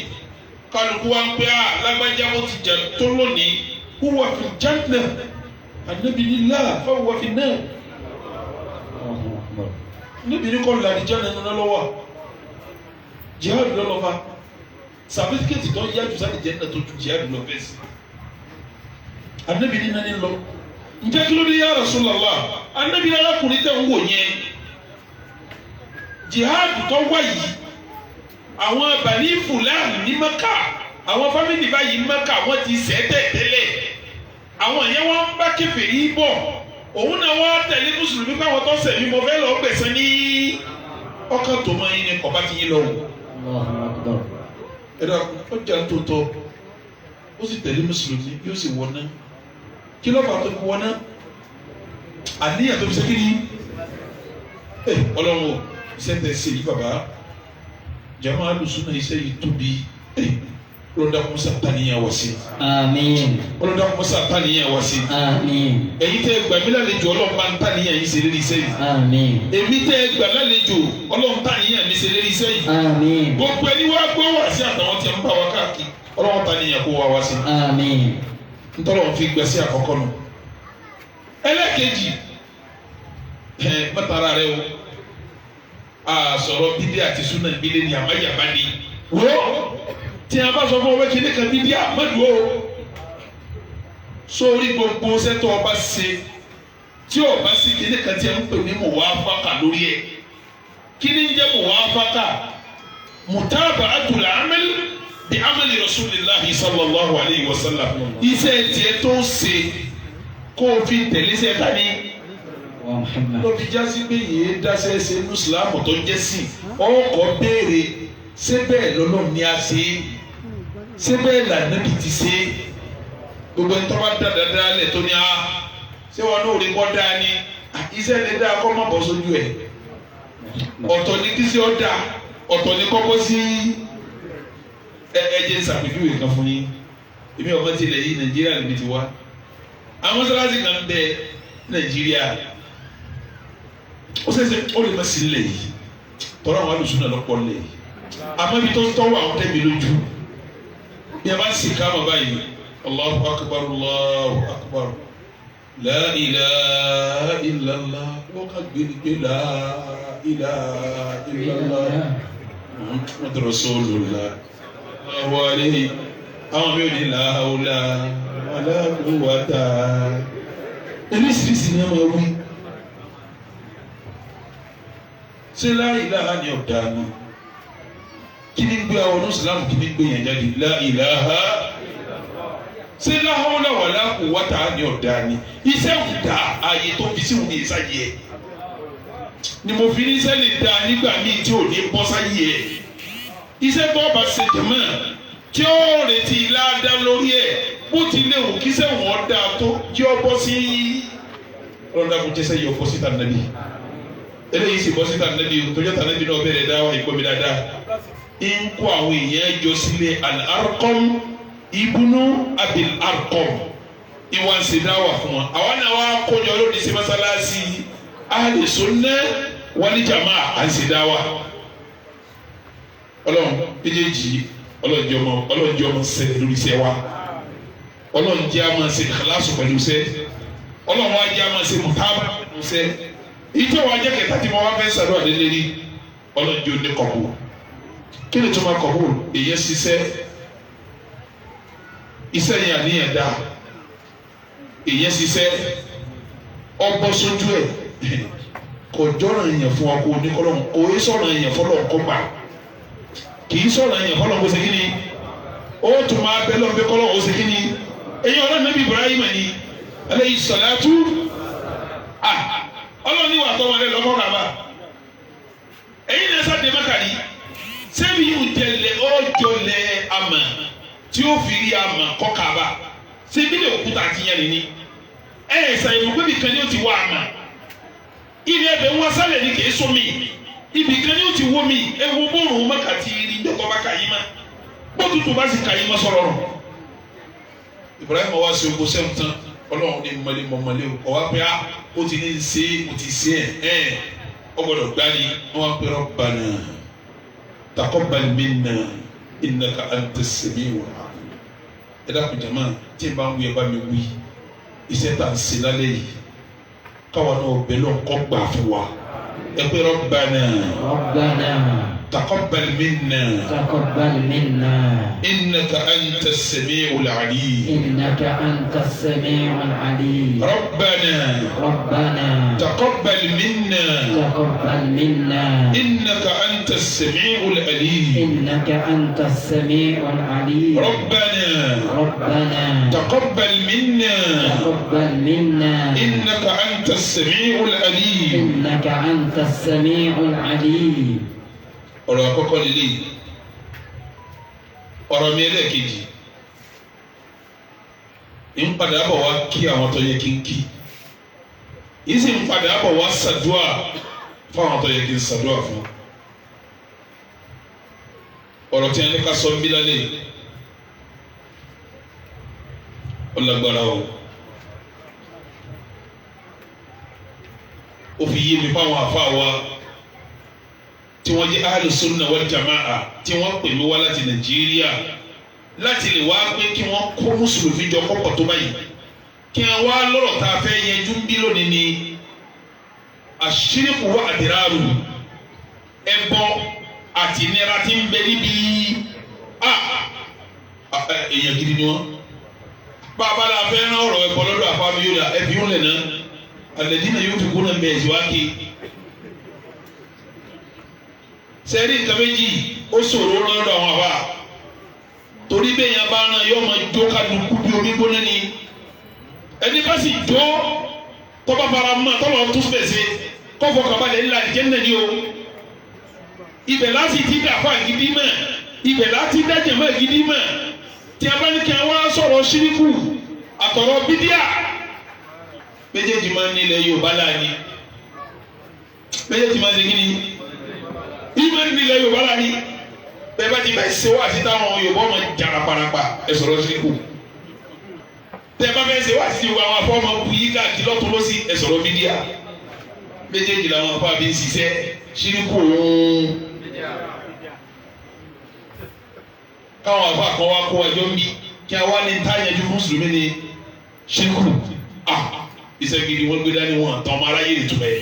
Speaker 7: kálukú wa ń pẹ́ lágbájá ó ti jà tó lónìí huwa fi janna Ànábì ní la fahuwa fi nar níbi ní kọ́ làdìjà nínú lọ́wọ́ jihad lọ́lọ́fà sàbíkẹ́tì tó yá jù sáà jẹ́ náà tó ju jihad lọ bẹ́ẹ̀ sí Ànábì ní nání lọ njẹ́ kí ló dé ya Rasulullah Ànábì alákùnrin tẹ̀ ń wò yẹn jihad tó wá yìí àwọn Bani Fulani ní Mẹ́kà àwọn fámìlì báyìí Mẹ́kà wọ́n ti sẹ́tẹ̀ tẹ́lẹ̀ àwọn yẹn wọ́n ń bá kèfèrí bọ̀ òun náà wá tẹ̀lé mùsùlùmí káwọn tó sẹ̀mí mo fẹ́ lọ gbẹ̀sán ní ọkàn tó máa yín ní kọ̀ọ̀bá ti yín lọ wò. ẹ̀rọ ọjà tó tọ́ ó sì tẹ̀lé mùsùlùmí yóò sì wọná kí ló fà tó fi wọná àníyàn tó fi ṣe kí ni ọlọ́run iṣẹ́ tẹ̀ ṣe yí bàbá jama alùsùnà iṣẹ́ yìí tóbi ọlọ́dà kọ́mọ́sá tàníyàn wá sí.
Speaker 6: àmín.
Speaker 7: ọlọ́dà kọ́mọ́sá tàníyàn wá sí.
Speaker 6: àmín.
Speaker 7: èyí tẹ́ gbàmí lálejò ọlọ́run bá ń tàníyàn yìí ṣe lérí iṣẹ́ yìí.
Speaker 6: àmín.
Speaker 7: èmi tẹ́ gbà lálejò ọlọ́run tàníyàn mi ṣe lérí iṣẹ́ yìí.
Speaker 6: àmín.
Speaker 7: gbogbo ẹni wá gbọ́ wá sí àtàwọn tí ń bá wa káàkiri ọlọ́run tàníyàn kó wá wá sí.
Speaker 6: àmín.
Speaker 7: ntọ́lọ́run fi gbẹ sí àkọ́kọ́ nù. ẹlẹ́kejì mẹ́tara rẹ o a sọ̀rọ̀ bídí àti súnà ìbílẹ̀ ni àmájàmbá ni wo tí a bá sọ fún ọwọ́ kìíní kan bíbí àmọ́dù o sórí gbogbo sẹ́tọ̀ ọba ṣe tí ọba sí kìíní kan tí a ń pè ní muwafaqa lórí ẹ̀ kíní ń jẹ́ muwafaqa mutaba'atul amal bi amali rasulillahi sallallahu alayhi wa sallam iṣẹ́ tiẹ̀ tó ń ṣe kó o fi tẹ̀lé sẹ́ta ní lóbi jásí pé yìí dáṣẹ́ ṣe ní Islam tó ń jẹ́ sí ọkọ̀ béèrè ṣé bẹ́ẹ̀ lọ́lọ́run ni a ṣe ṣé bẹ́ẹ̀ lànàbì ti ṣe gbogbo ẹni tó bá dá dáadáa lẹ̀ tó ní a ṣé wọn náà rí kọ́ dáa ni iṣẹ́ lè dáa kọ́ má bọ́ sójú ẹ̀ ọ̀tọ̀ ni kí ṣe ọ́ dáa ọ̀tọ̀ ni kọ́kọ́ sí ẹ̀jẹ̀ ṣàpèjúwe kan fún yín èmi ọmọ tilẹ̀ yìí Nàìjíríà níbi ti wá àwọn mọ́sálásí kan bẹ Nàìjíríà ó ṣẹ̀ṣẹ̀ ó lè má sí lẹ̀ yìí tọ́lá àwọn alùsùn náà lọ́pọ̀ lẹ̀ yìí àmọ́ ibi tó ń tọ́wọ́ àwọn tẹ́mi lójú bí a bá sì ká mọ̀ báyìí Allahu akbar Allahu akbar la ilaha illallah wọ́n ká gbé ní pé la ilaha illallah Muhammadu rasulullah àwọn àlẹ́ àwọn mi ò ní la hawla wala quwwata eléṣiríṣi ni wọ́n máa wí ṣé la ilaha ni ọ̀dà ni kini gbé àwọn onísìlámù kini gbé yẹn jáde la ilaha ṣé la hawla wala quwwata ni ọ̀dà ni iṣẹ́ òkúta ààyè tó fi síwòn ní ìsáyé ẹ̀ ni mo fi ní iṣẹ́ lè da nígbà míì tí ò ní bọ́ sáyé ẹ̀ iṣẹ́ tó bá ṣe jẹ̀mọ́ tí ó retí ládá lórí ẹ̀ bó ti léwu kí sẹ́wọ̀n dá tó kí ọ bọ́ sí ọ̀dà kò jẹ́sẹ̀ yọ bọ́ síta nàbí eléyìí sì bọ́ síta nàbí tọ́jọ́ta nàbí náà bẹ̀rẹ̀ dáwà ìkọ́mi dáadáa ń kó àwọn èèyàn jọ sílé al-Arqam ibnu Abil Arqam ìwà ń ṣe dáwà fún wọn àwọn náà wá kójọ lónìí sí mọ́sálásí Ahli Sunnah wal Jama'ah à ń ṣe dáwà ọlọ́run méjèèjì ọlọ́run jẹ́ ọmọ sẹ́ni lórí iṣẹ́ wa ọlọ́run jẹ́ àmọ́ ṣe ìkàlásù pẹ̀lú iṣẹ́ ọlọ́run wá jẹ́ àmọ́ ṣe mùtábà pẹ̀lú iṣẹ́ ìjọ wa jẹ́ kẹta tí mo wá fẹ́ sàdúrà lélẹ́rí ọlọ́run jẹ́ òní kọ̀ọ̀bù kí ni tó máa kọ̀ọ̀bù èyẹ ṣiṣẹ́ iṣẹ́ yẹn àníyàn dá èyẹ ṣiṣẹ́ ọgbọ́n sójú ẹ̀ kò jọ́ràn èèyàn fún wa kó oníkọ́lọ́hún kò yé sọ̀rọ̀ èèyàn fọlọ́hún kó gbà kì í sọ̀rọ̀ èèyàn fọlọ́hún kó ṣe kí ni ó tún máa bẹ́ lọ́n bẹ́ kọ́lọ́hún ó ṣe kí ni èyí ọ̀rọ̀ Nabi Ibrahim ni alayhi salatu ọlọ́run ní wà tọ́ wọn lé lọ́kọ́ kàbá ẹ̀yin náà sáde mákàrí sẹ́mi yóò jẹlẹ̀ ọjọ́lẹ̀ àmà tí ó fi rí àmà kọ́ Kaaba sẹ́mi lè òkúta àti yẹn nìní sàyẹ̀mọ̀ pé ibìkan ni ó ti wá àmà ibi ẹbẹ̀ ń wá sálẹ̀ ní kìí sómi ibìkan ni ó ti wó mi ewu bóòrùn mọ́kàtí rí dọ́kọ̀ bá kàyí má bótútù bá sì kàyí má sọ̀rọ̀ rọ̀ Ibrahim wá sí ogun sẹ́mu tán Ọlọ́run ní mọ̀lẹ́ ọ̀wá pé ó ti ní ṣe ó ti ṣe ọ gbọ́dọ̀ gbani wọn wá pé Rabbana taqabbal minna innaka antas sami'ul alim. Ẹ dákun jama tí n bá ń wí ẹ bá mi wí iṣẹ́ tá à ń ṣe lálẹ́ yìí káwa náà bẹ̀ lọ́n kọ́ gbà fún wa ẹ pé Rabbana taqabbal minna innaka antas sami'ul alim. ربنا تقبل منا إنك أنت السميع العليم ربنا تقبل منا إنك أنت السميع العليم ọ̀rọ̀ àkọ́kọ́ lílé ọ̀rọ̀ mi ẹlẹ́ẹ̀kejì ń padà bọ̀ wá kí àwọn tó yẹ kí n kí yìí sì ń padà bọ̀ wá ṣàdúà fún àwọn tó yẹ kí n ṣàdúà fún ọ̀rọ̀ tí a ní ká sọ ń bí lálẹ́ ọlágbára o ó fi yé mi fáwọn àfa wa tí wọ́n jẹ́ ahlu sunna wal jamaa tí wọ́n pè mí wá láti Nàìjíríà láti lè wá pé kí wọ́n kó mùsùlùmí jọ kọ́pọ̀ tó báyìí kí wọ́n wá lọ́rọ̀ tá a fẹ́ yẹjú ń bí lónìí ni àṣírìkù wà àdìrárù ẹbọ àti ìnira tí ń bẹ níbi èèyàn gidi ni wọ́n bàbá la fẹ́ rán ọ̀rọ̀ ẹbọ lọ́dọ̀ àfáàmì yóò dà ẹbí ń lẹ̀ náà alladhina yunfiquna min azwaqihim sẹ́rí nǹkan méjì ó ṣòro lọ́dọ̀ àwọn àbá torí bẹ́ẹ̀ yẹn bá rán yóò máa jó kálukú bí omi gbóná ni ẹni bá sì jó tọ́ba fara mọ́ tọ́lọ̀ tún fèsì kọ́fọ́ kabalẹ̀ ńlá Janna ni o ibẹ̀ láti ti dàfà gidi mọ́ ibẹ̀ láti dájẹ̀ mọ́ gidi mọ́ tí a bá ní kí a wá sọ̀rọ̀ ṣíríkù àtọ̀rọ̀ bídíà méjèèjì máa ń nílẹ̀ Yorùbá láàyè méjèèjì máa ń ṣe kí ni ìmọ̀ nílẹ̀ Yorùbá láàyè bẹ́ẹ̀ bá ti bá ṣe wá sí táwọn Yorùbá ọmọ jara parapa ẹ sọ̀rọ̀ ṣíríkù tẹ́ bá fẹ́ ṣe wá sí wa àwọn afọ́mọ bu yí káàkiri lọ́tún lọ́sí ẹ sọ̀rọ̀ bídíà méjèèjì làwọn afọ́ àbí ń ṣiṣẹ́ ṣíríkù òun káwọn afọ́ àkọ́wá kó ẹjọ́ ń bí kí a wá ní táyẹ̀jú mùsùlùmí ni ṣíríkù iṣẹ́ gidi wọ́n gbé dání wọn tọ́ ọmọ aráyé ìtumẹ̀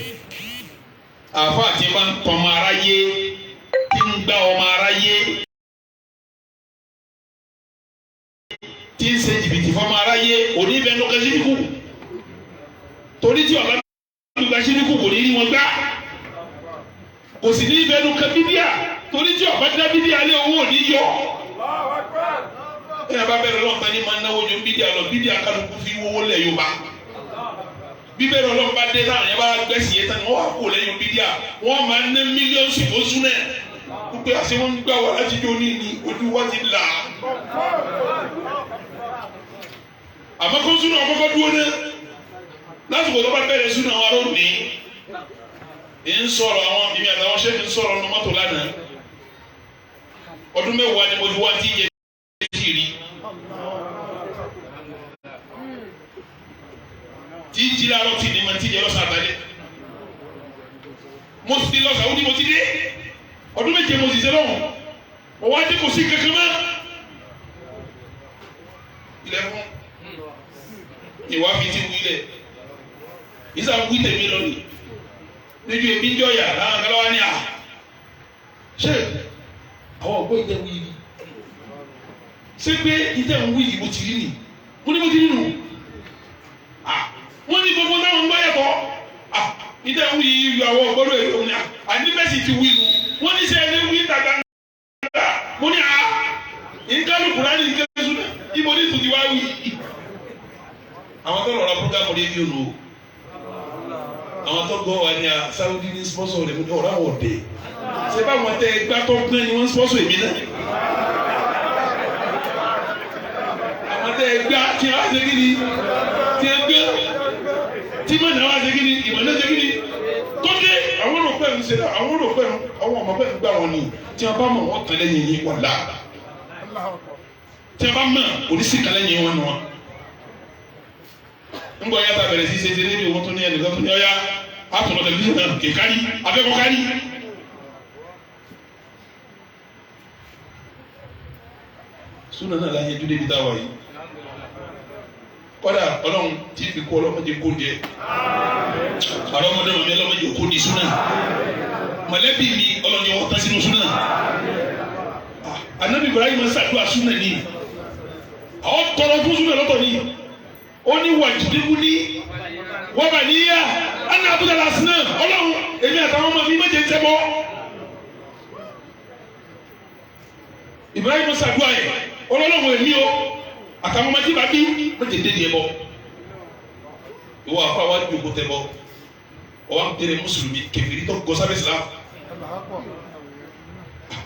Speaker 7: àfọ́ àti máa ń tọ́ ọmọ aráyé tí ń gbá ọmọ aráyé tí ń ṣe jìbìtì fọmọ aráyé òní bẹ́ẹ̀ lọ́kẹ́ ṣíríkù torí tí ọ̀gá gbígbà ṣíríkù kò ní rí wọn gbá kò sì ní bẹ́ẹ̀ lọ́kẹ́ bíbíà torí tí ọ̀gá dá bíbíà lé owó òní yọ ẹ̀ bá bẹ̀rẹ̀ lọ́ta ní máa náwó ju bíbíà lọ bíbíà kálukú fi wọ́wọ́ lẹ̀ Yorùbá bíbélì Ọlọ́run bá dé táwọn yẹn bá gbẹ́sì yẹn tán ni wọ́n wá kó lẹ́yìn bídíà wọ́n máa ná mílíọ̀nù ṣùgbọ́n náà wípé àṣẹ wọn ń gbà wá láti jó ní ní ojú wa ti là á. àmọ́ kó súnà ọkọ́kọ́ dúró náà lásìkò tó bá bẹ̀rẹ̀ súnà wa ló ní ń sọ̀rọ̀ àwọn ìmì àtàwọn ṣẹ́ni ń sọ̀rọ̀ ọ̀nà mọ́tò lánàá ọdún mẹ́wàá ni mo ti wá tí yẹ kí rí. tí jí la lọ́tì ní ma ti jẹ lọ́sàn àbálẹ̀ mo ti lọ Saudi mo ti dé ọdún méje mo ti ṣe lọ́hùn mo wá dé kò sí kankan mọ́ ilẹ̀ fún ìwà fi ti wí lẹ̀ ìsà wí tèmi lónìí lójú ebi ń jọ yà láwọn akẹ́lẹ́ wa ní à ṣé àwọn ọ̀gbọ́n ìtẹ̀ wí yìí ṣé pé ìtẹ̀ ń wí yìí mo ti rí nì mo ní mo ti rí nù wọ́n ní gbogbo náà ń gbọ́ yẹ̀tọ̀ ìdá ń wí yíyọ àwọn ọ̀gbọ́dọ̀ èrò ní àníbẹ̀sì ti wí nu wọ́n ní sẹ́ ẹni wí dàgbà nígbà mo ní ìkálukú náà ní ìkẹ́sù náà ibo ní tùtù wá wí. àwọn tó lọ́ra programu rédíò nù àwọn tó gbọ́ wa ní Saudi ní sponsor rẹ̀ ọ̀rọ̀ àwọn ọ̀dẹ́ ṣe báwọn tẹ gbá tó gbọ́n ni wọ́n sponsor èmi náà. àwọn tẹ gbá tí wọ́n ṣe kí ni tí wọ́n gbé tí mọ̀ náà wá ṣe kí ni ìwọ̀n náà ṣe kí ni tó dé àwọn rò pẹ̀lú ṣe náà àwọn rò pẹ̀lú àwọn ọmọ pẹ̀lú gbà wọn ni tí wọ́n bá mọ̀ wọ́n kàn lẹ́yìn yìí wà láà tí wọ́n bá mọ̀ oníṣì kan lẹ́yìn wọn nù wọn. ńgbọ́ yàtọ̀ bẹ̀rẹ̀ sí ṣe ṣe níbi owó tó ní ẹnìkan tó ní ọ̀yá àtúntò tẹlifíṣàn náà kékárí abẹ́kọ̀ kárí. súnà náà láyé dúdé bí táwa yìí kọ́dà ọlọ́run tí fi kó ọlọ́mọdé kó jẹ àwọn ọmọdé wọn mi ọlọ́mọdé kó di súnà mọ̀lẹ́bí mi ọlọ́ni wọn tán sínú súnà anabi Ibrahim ṣàdúrà súnà ni àwọn tọrọ fún súnà lọ́tọ̀ ni ó ní wàjúdébú ní wọ́n bá níyà ẹnì àbúdá lásìnà ọlọ́run èmi àtàwọn ọmọ mi méje ń ṣẹbọ. Ibrahim ṣàdúrà yẹ ọlọ́run èmi o àtàwọn ọmọ tí bá bí méje dé diẹ bọ ìwọ àfa wa dùn tẹ bọ ọwọ́ àwọn tẹ̀lé mùsùlùmí kẹfìrí tó gọ sábẹ́ Islam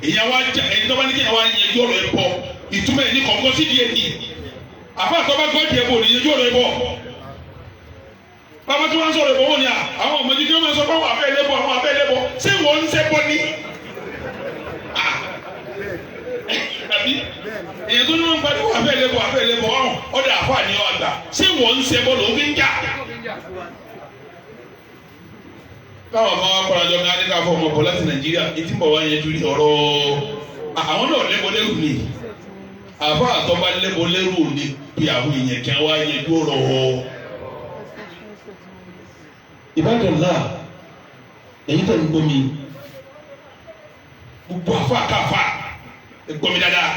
Speaker 7: èyàn wa jà ẹni tó bá ní kéèyàn wa yẹn jọ̀rọ̀ ẹ bọ ìtumọ̀ ẹ̀ ní kọ̀ọ̀kan sí díẹ̀ ní àfa àtọ́ba gọ́ọ̀dì ẹ̀ bò ní yẹn jọ̀rọ̀ ẹ bọ bàbá tí wọ́n sọ̀rọ̀ ìbọ̀wọ́ ni àwọn ọmọdé kí wọ́n máa sọ fún àwọn afẹ́ ẹlẹ́bọ àwọn afẹ́ ẹlẹ́bọ ṣé wọ́n ń ṣẹbọ ní. àbí èyàn tó ní wọn gbàdúrà afẹ́ ẹlẹ́bọ ọ̀dà àfa ni ọ̀ àgbà ṣé wọ́n ń ṣẹbọ ló fi ń jà. káwọn ọmọ wa kọ́ra jọ ní adé káfọ́ ọmọ bọ̀ láti Nàìjíríà etí bọ̀ wá yẹn ju ọ̀rọ̀ àwọn náà lẹ́bọ lẹ́rù ni àfa àtọ́ba lẹ́bọ lẹ́rù ni bí àwọn èèyàn kí wọ́n wá yẹn ju ọ̀rọ̀ ìbádọ́lá èyí tó ń gbomi gbogbo àfa káfa gbomi dáadáa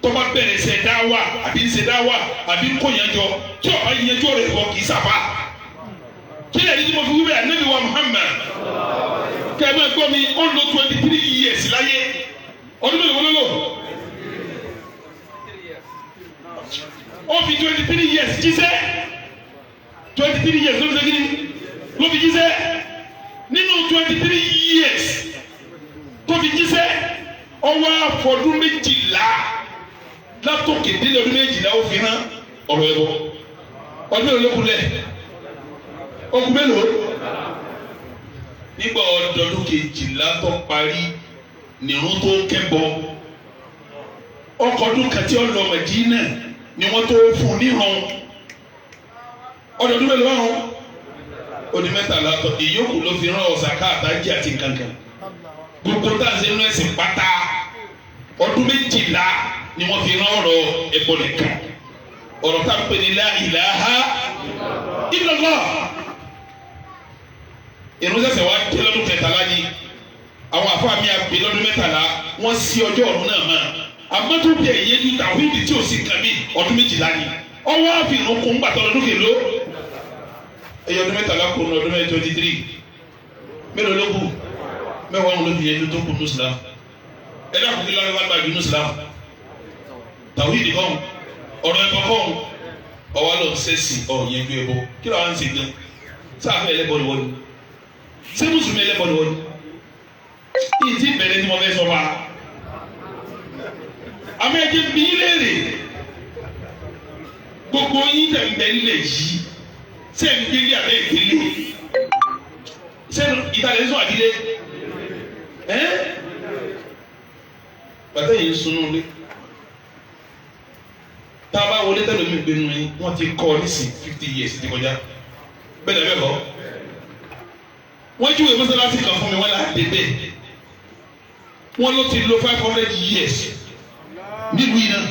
Speaker 7: tọ́ba bẹ̀rẹ̀ ṣe dáwà àbí ṣe dáwà àbí kóyanjọ tí ọba yẹnjú ọ̀rọ̀ ìwọ kì í sàfà kí lè ní tí mo fi wúbẹ̀ Ànábì wa Muhammad kẹ́mẹ́ gbomi ó lo 23 years láyé ọdún mélòó ló lò ó fi 23 years jíṣẹ́ 23 years ló ń segin ló fi jíṣẹ́ nínú 23 years tó fi jíṣẹ́ ọwọ́ àfọdún 12 látòkè délé ọdún 12 ó fi hàn ọ̀rọ̀ ẹ̀bọ ọdún mélòó ló kù lẹ̀ okùn mélòó nígbà ọdún 12 tó parí nìrún tó kẹ́bọ ọkọ̀ ọdún kàtí ọlọ Mẹdínà ni wọ́n tó fún níran ọdún mélòó wà wọn odi mẹ́tàlá tọ ìyókù ló fi rán ọ̀sàká àtàjì àti kankan gbogbo tá a ṣe nú ẹ̀sìn pátá ọdún 12 ni wọ́n fi rán ọ̀rọ̀ ẹ̀bọ nìkan ọ̀rọ̀ tá a pè ní la ilaha illallah irun sẹ̀sẹ̀ wá dé lọ́dún 13 ni àwọn àfáàmì àgbè lọ́dún 13 wọ́n sí ọjọ́ ọ̀run náà mọ́ àmọ́tò bí ẹ̀yẹ ju tàwíìdì tí ò sí kan bí ọdún 12 ni ọwọ́ àfihàn kò ń gbàtọ́ lọ́dún kèló ẹyọ ọdún 13 kò ní ọdún 23 mélòó ló kù mẹ́wàá wọn ló fi yẹn tó kù ní Islam ẹ dákun kí lọ́wọ́ bá gbàgbé ní Islam tàwíìdì kan ọ̀rọ̀ ẹ̀bọ kan ọwọ́ lọ sẹ́sì ọ̀yẹ́ gbé ẹbọ kí lọ́wọ́ ń ṣe gan sáfẹ́ ẹlẹ́bọ ni wọ́n ni ṣé mùsùlùmí ẹlẹ́bọ ni wọ́n ni ìyí tí bẹ̀rẹ̀ ni mo fẹ́ sọ wa àmì ẹ̀jẹ̀ bí léèrè gbogbo yín tẹ̀ ń bẹ nílẹ̀ yìí sẹ́ni gbélé abẹ́ ìgbélé sẹ́ni ìtàlẹ́ sọ àdílé bàtà yìí ń sunú lé tá a bá wọlé tẹ́lẹ̀ mi gbé nínú yín wọ́n ti kọ́ ní sí 50 years ti kọjá bẹ́ẹ̀ bẹ́ẹ̀ kọ́ wọ́n júwèé mọ́sálásí kan fún mi wọ́n là dé bẹ́ẹ̀ wọ́n ló ti lo 500 years nílùú yìí náà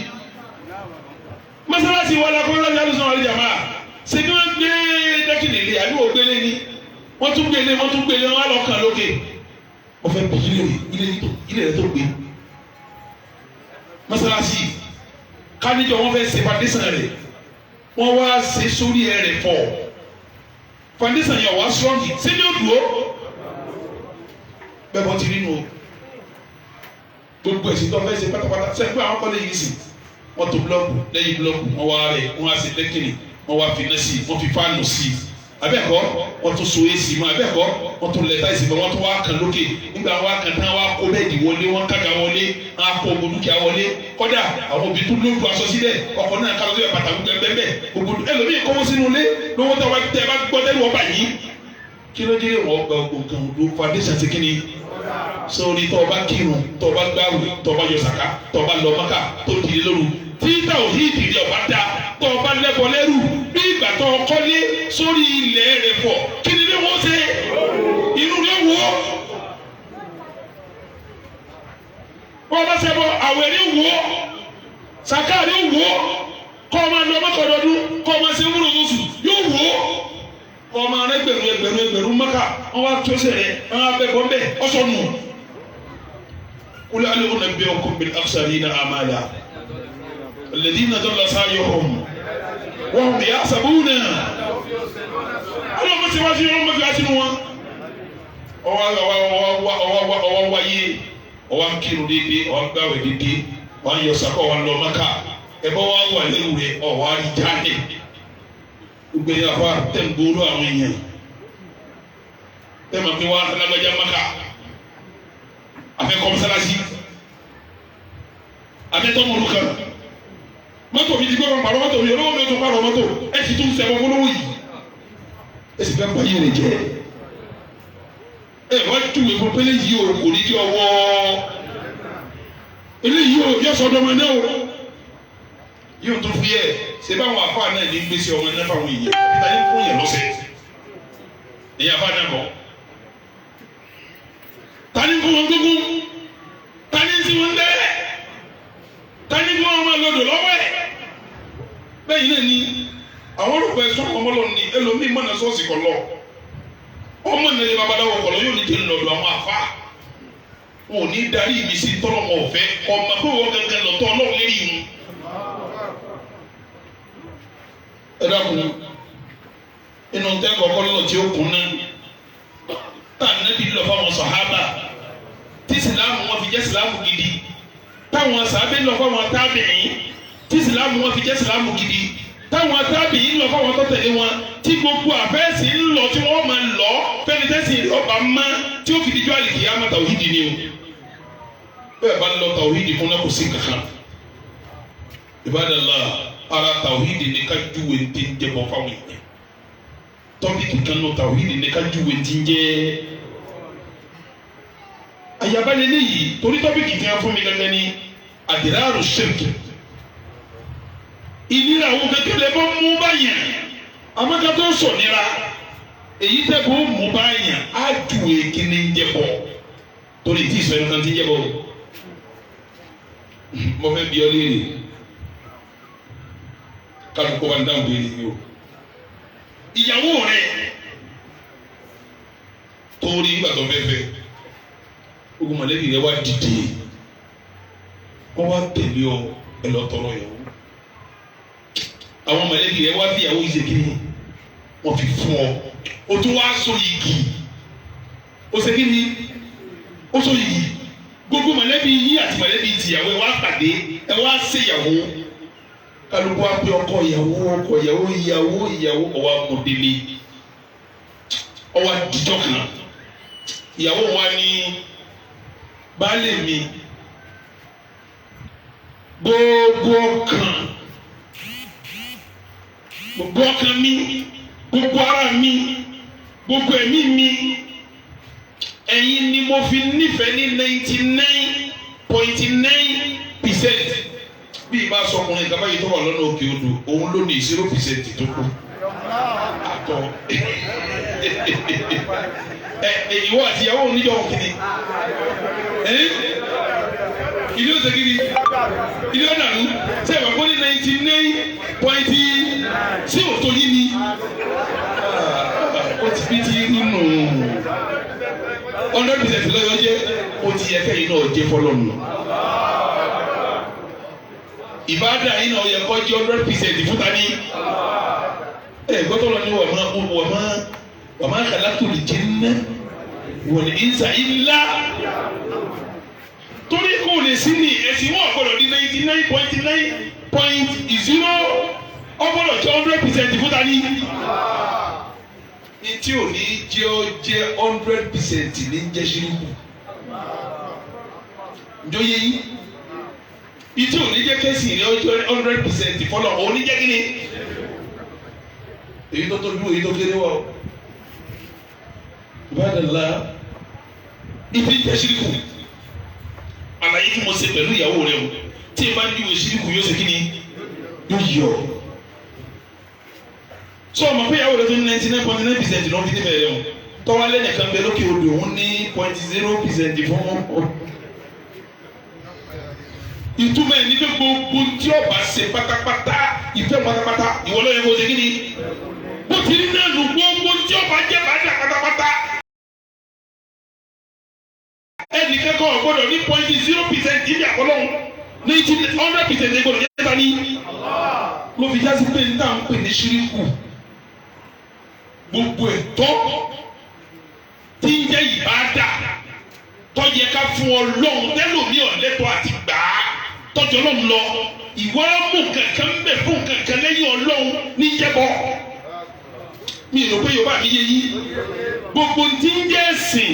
Speaker 7: mọ́sálásí wọn la kọ́ lọ́jà lọ́sàn-án wàlẹ̀ jàmbá ṣé kí wọ́n gbé dẹ́kìnì lé àbí wọ́n gbélé ni wọ́n tún gbélé wọ́n á lọ kàn lókè wọ́n fẹ́ bí ilé rẹ̀ tó gbé mọ́sálásí káníjọ wọ́n fẹ́ ṣe foundation rẹ̀ wọ́n wá ṣe sórí rẹ̀ fọ́ foundation yẹn wá strong ṣé ní òdùó bẹ́ẹ̀ bọ́ ti rí nu o gbogbo ẹ̀sìn tó fẹ́ ṣe pátápátá sẹ́gbẹ́ àwọn kọ́lé yìí sì wọ́n tó búlọ́ọ̀kù lẹ́yìn búlọ́ọ̀kù wọ́n wá rẹ̀ wọ́n á ṣe dẹ́kìnì wọ́n wá fi náà sí wọ́n fi fáànù sí abẹ́ẹ̀kọ́ wọ́n tún so èsì mọ́ abẹ́ẹ̀kọ́ wọ́n tún lẹ́tà èsì mọ́ wọ́n tún wá kàn lókè nígbà wá kàn tán wá kó bẹ́ẹ̀dì wọlé wọ́n kàkà wọlé wọ́n á kó gbòdúkìá wọlé kọ́dà àwọn òbí tún lóògùn aṣọ sílẹ̀ ọkọ̀ náà kálọ́ sílẹ̀ pàtàkì bẹ́ẹ̀ gbogbo ẹlòmíì kọ́wọ́ sínú ilé lówó tó wá tẹ́ ẹ bá gbọ́ tẹ́lẹ̀ wọ́n bà yín kí ló dé wọ́n gba gbọ̀ngàn ló foundation ti kíni sórí tó bá kírun tó bá gbàwé tó bá yọ sàká tó bá lọ Mákà tó dìde lóru títà òhídì rẹ̀ ọ̀bá dá tó bá lẹ́bọ lẹ́rù bí ìgbà tó kọ́lé sórí ilẹ̀ rẹ̀ pọ̀ kí ni wọ́n ṣe inú rẹ̀ wọ́ wọ́n bá ṣe bọ́ àwẹ̀ rẹ̀ wọ́ sàká rẹ̀ wọ́ kọ́ ọ máa lọ Mákà ọdọọdún kọ́ ọ máa ṣe wúlò lóṣù yóò wọ́ ọmọ rẹ̀ gbẹ̀rún Mákà wọ́n wá tó sẹ̀rẹ̀ wọ́n wá bẹ̀ bọ́ bẹ́ẹ̀ ọ̀sọ̀ nù kúlẹ̀ alẹ́ wọn bẹ̀ ọkọ̀ bil akhsarina a'mala alladhina dalla sa'yuhum wa hum yahsabuna ọlọ́mọ tí wá sí ọmọ tí wá sínú wọn ọwọ́ wáyé ọwọ́ kírun dédé ọwọ́ gbàwé dédé wọ́n yọ sàkọ́ wọn lọ Mákà ẹ̀bọ́ wọn wà lẹ́rù rẹ̀ ọwọ́ àríjáde gbogbo yẹn afa tẹ̀ ń gbòòrò àwọn èèyàn tẹ̀ máa fi wá alágbájá Mákà afẹ́ kọ́mísálásí afẹ́ tọ́mọ̀lù kan mọ́tò mi ti gbọ́ wọn pàrọ̀ mọ́tò mi olówó mi tún pàrọ̀ mọ́tò ẹ ti tún sẹ́wọ́n fọlọ́wọ́ yìí ẹ sì fẹ́ báyìí rẹ̀ jẹ́ ẹ wá túwèé fún pélé yìí o kò ní di ọwọ́ eléyìí o yọ sọdọ̀mọ náà o yóò tún fi ẹ ṣe báwọn afa náà ní gbèsè ọmọ náà fáwọn èèyàn níta ní fún yẹn lọ́sẹ̀ èyí afa náà bọ̀ tani fún wọn gbogbo tani sí wọn bẹ́ẹ̀ tani fún wọn máa lọ́dọ̀ lọ́wọ́ ẹ̀ bẹ́ẹ̀ yìí náà ni àwọn olùkọ́ ẹ̀ sọ́kọ̀ ọmọ lọ́nà ni ẹlòmíì mọ̀nà sọ́ọ̀sì kọ̀ lọ ọmọ náà yẹ babaláwo kọ̀ lọ yóò ní jẹ́ lọ́dọ̀ àwọn afa wọn ò ní darí ìmísí tọ́lọ́mọ ọ̀fẹ́ ọmọ pé wọ́n gángan lọ́tọ́ ọlọ́run lérí yìí ẹ̀dàkùn inú tẹ́ kọ̀ọ̀kan lọ tí ó kún náà tá nàbí lọ fáwọn sàhábà tí sìlámù wọn fi jẹ́ sìlámù gidi táwọn sàhábà lọ fáwọn tábìín tí sìlámù wọn fi jẹ́ sìlámù gidi táwọn tábìín lọ fáwọn tó tẹ̀lé wọn tí gbogbo àfẹ́sì ń lọ tí wọ́n máa lọ fẹ́ni tẹ́sí ọba má tí ó fi dijọ́ àlìkì yá má tàwídì ni o bẹ́ẹ̀ bá lọ tàwídì fún náà kò sí kankan Ibadallah ara tawhidi ni ka juwe ti ń jẹ bọ fáwọn èèyàn tọ́pìkì kan náà tawhidi ni ka juwe ti ń jẹ ayabalẹ̀ léyìí torí tọ́pìkì kan fún mi gẹ́gẹ́ ní adiraru shirk ìnira àwọn kékeré bọ́ mú báyìí amaka tó sọ nira èyí tẹ́ kó mú báyìí á juwe kí ni ń jẹ bọ torí tí ìsọ̀rọ̀ kan ti ń jẹ bọ mo fẹ́ bí ọ léèrè kálukú wa ń dáhùn béèrè yìí o ìyàwó rẹ torí nígbà tó fẹ́ fẹ́ ogun mọ̀lẹ́bí rẹ wá dìde wọ́n wá tẹ̀lé ọ ẹ lọ tọrọ ìyàwó àwọn mọ̀lẹ́bí rẹ wá fi ìyàwó yìí ṣe kíni wọ́n fi fún ọ o tún wá so igi o ṣe kíni o so igi gbogbo mọ̀lẹ́bí yìí àti mọ̀lẹ́bí tìyàwó ẹ wá pàdé ẹ wá ṣèyàwó kálukú wa pé ọkọ ìyàwó ọwọ amọdélé ọwọ adijọ kan ìyàwó wa ní baálé mi gbogbo ọkàn mi gbogbo ara mi gbogbo ẹ̀mí mi ẹ̀yin ni mo fi nífẹ̀ẹ́ ní 99.9%. bí ibà sọkùnrin kaba yìí tó wà lọ́nà òkè odò òun ló ní 0% tó kù àtọ ìwọ àti ìyàwó oníjọ òkìní ilé ọ̀sẹ̀ kiri ilé ọ̀dàlú ṣe é bàbá ní 99.9 sí òtò yìí ni ó ti bí ti nínú 100% lọ́yọ́ jẹ́ ó ti yẹ kẹ́yìn náà jẹ́ fọlọ́nù. Ìbádà yìí náà yẹ kọ́ jẹ́ 100% fún tani. Gbọ́dọ̀ lọ ní wà má khalaqtul jinna wal insa illa. Torí kò lè sí ní ẹ̀sìn wọn gbọ́dọ̀ ní 99.9.0 ọgbọ́dọ̀ jẹ́ 100% fún tani. tí ò ní jẹ́ ọ jẹ́ 100% ní jẹ́ ṣíríkù njó yé yín ìtí ò ní jẹ́ kẹ́sì ní ọjọ́ 100% fọlọ́ òun ní jẹ́ kí ni èyí tó tóbi èyí tó kéré wà ó ìbádàlá ìtí jẹ́ ṣíríkù àlàyé tí mo ṣe pẹ̀lú ìyàwó rẹ o tí ì bá ń yíwèé ṣíríkù yóò ṣe kí ni yóò yọ sọ ma pé ìyàwó rẹ tó ní 99.9% ló ń fi ní bẹ̀rẹ̀ o tọ́wálé nìkan bẹ lókè odò òun ní 0.0% fún ìtumọ̀ ẹ̀ ní pé gbogbo tí ọba ṣe pátápátá ìfẹ́ pátápátá ìwọ ló yẹ kó ṣe kí ni bó ti rí náà nù gbogbo tí ọba jẹ́ bàjẹ́ pátápátá ẹnì kẹ́kọ̀ọ́ gbọ́dọ̀ ní 0.0% ìdí àkọlọ́hún ní 100% ní gbọ́dọ̀ jẹ́ tani ló fi jásí pé níta ń pè ní ṣíríkù gbogbo ẹ̀tọ́ tí ń jẹ́ ìbádà tọ́jẹ ká fún Ọlọ́run tẹ́lómi ọ̀lẹ́tọ̀ àti gbà á tọ́jú Ọlọ́run lọ ìwọ mú kankan bẹ̀ fún kankan lẹ́yìn Ọlọ́run ní jẹ́bọ̀ mi ò rò pé Yorùbá mi yé yí gbogbo tí ń jẹ́ ẹ̀sìn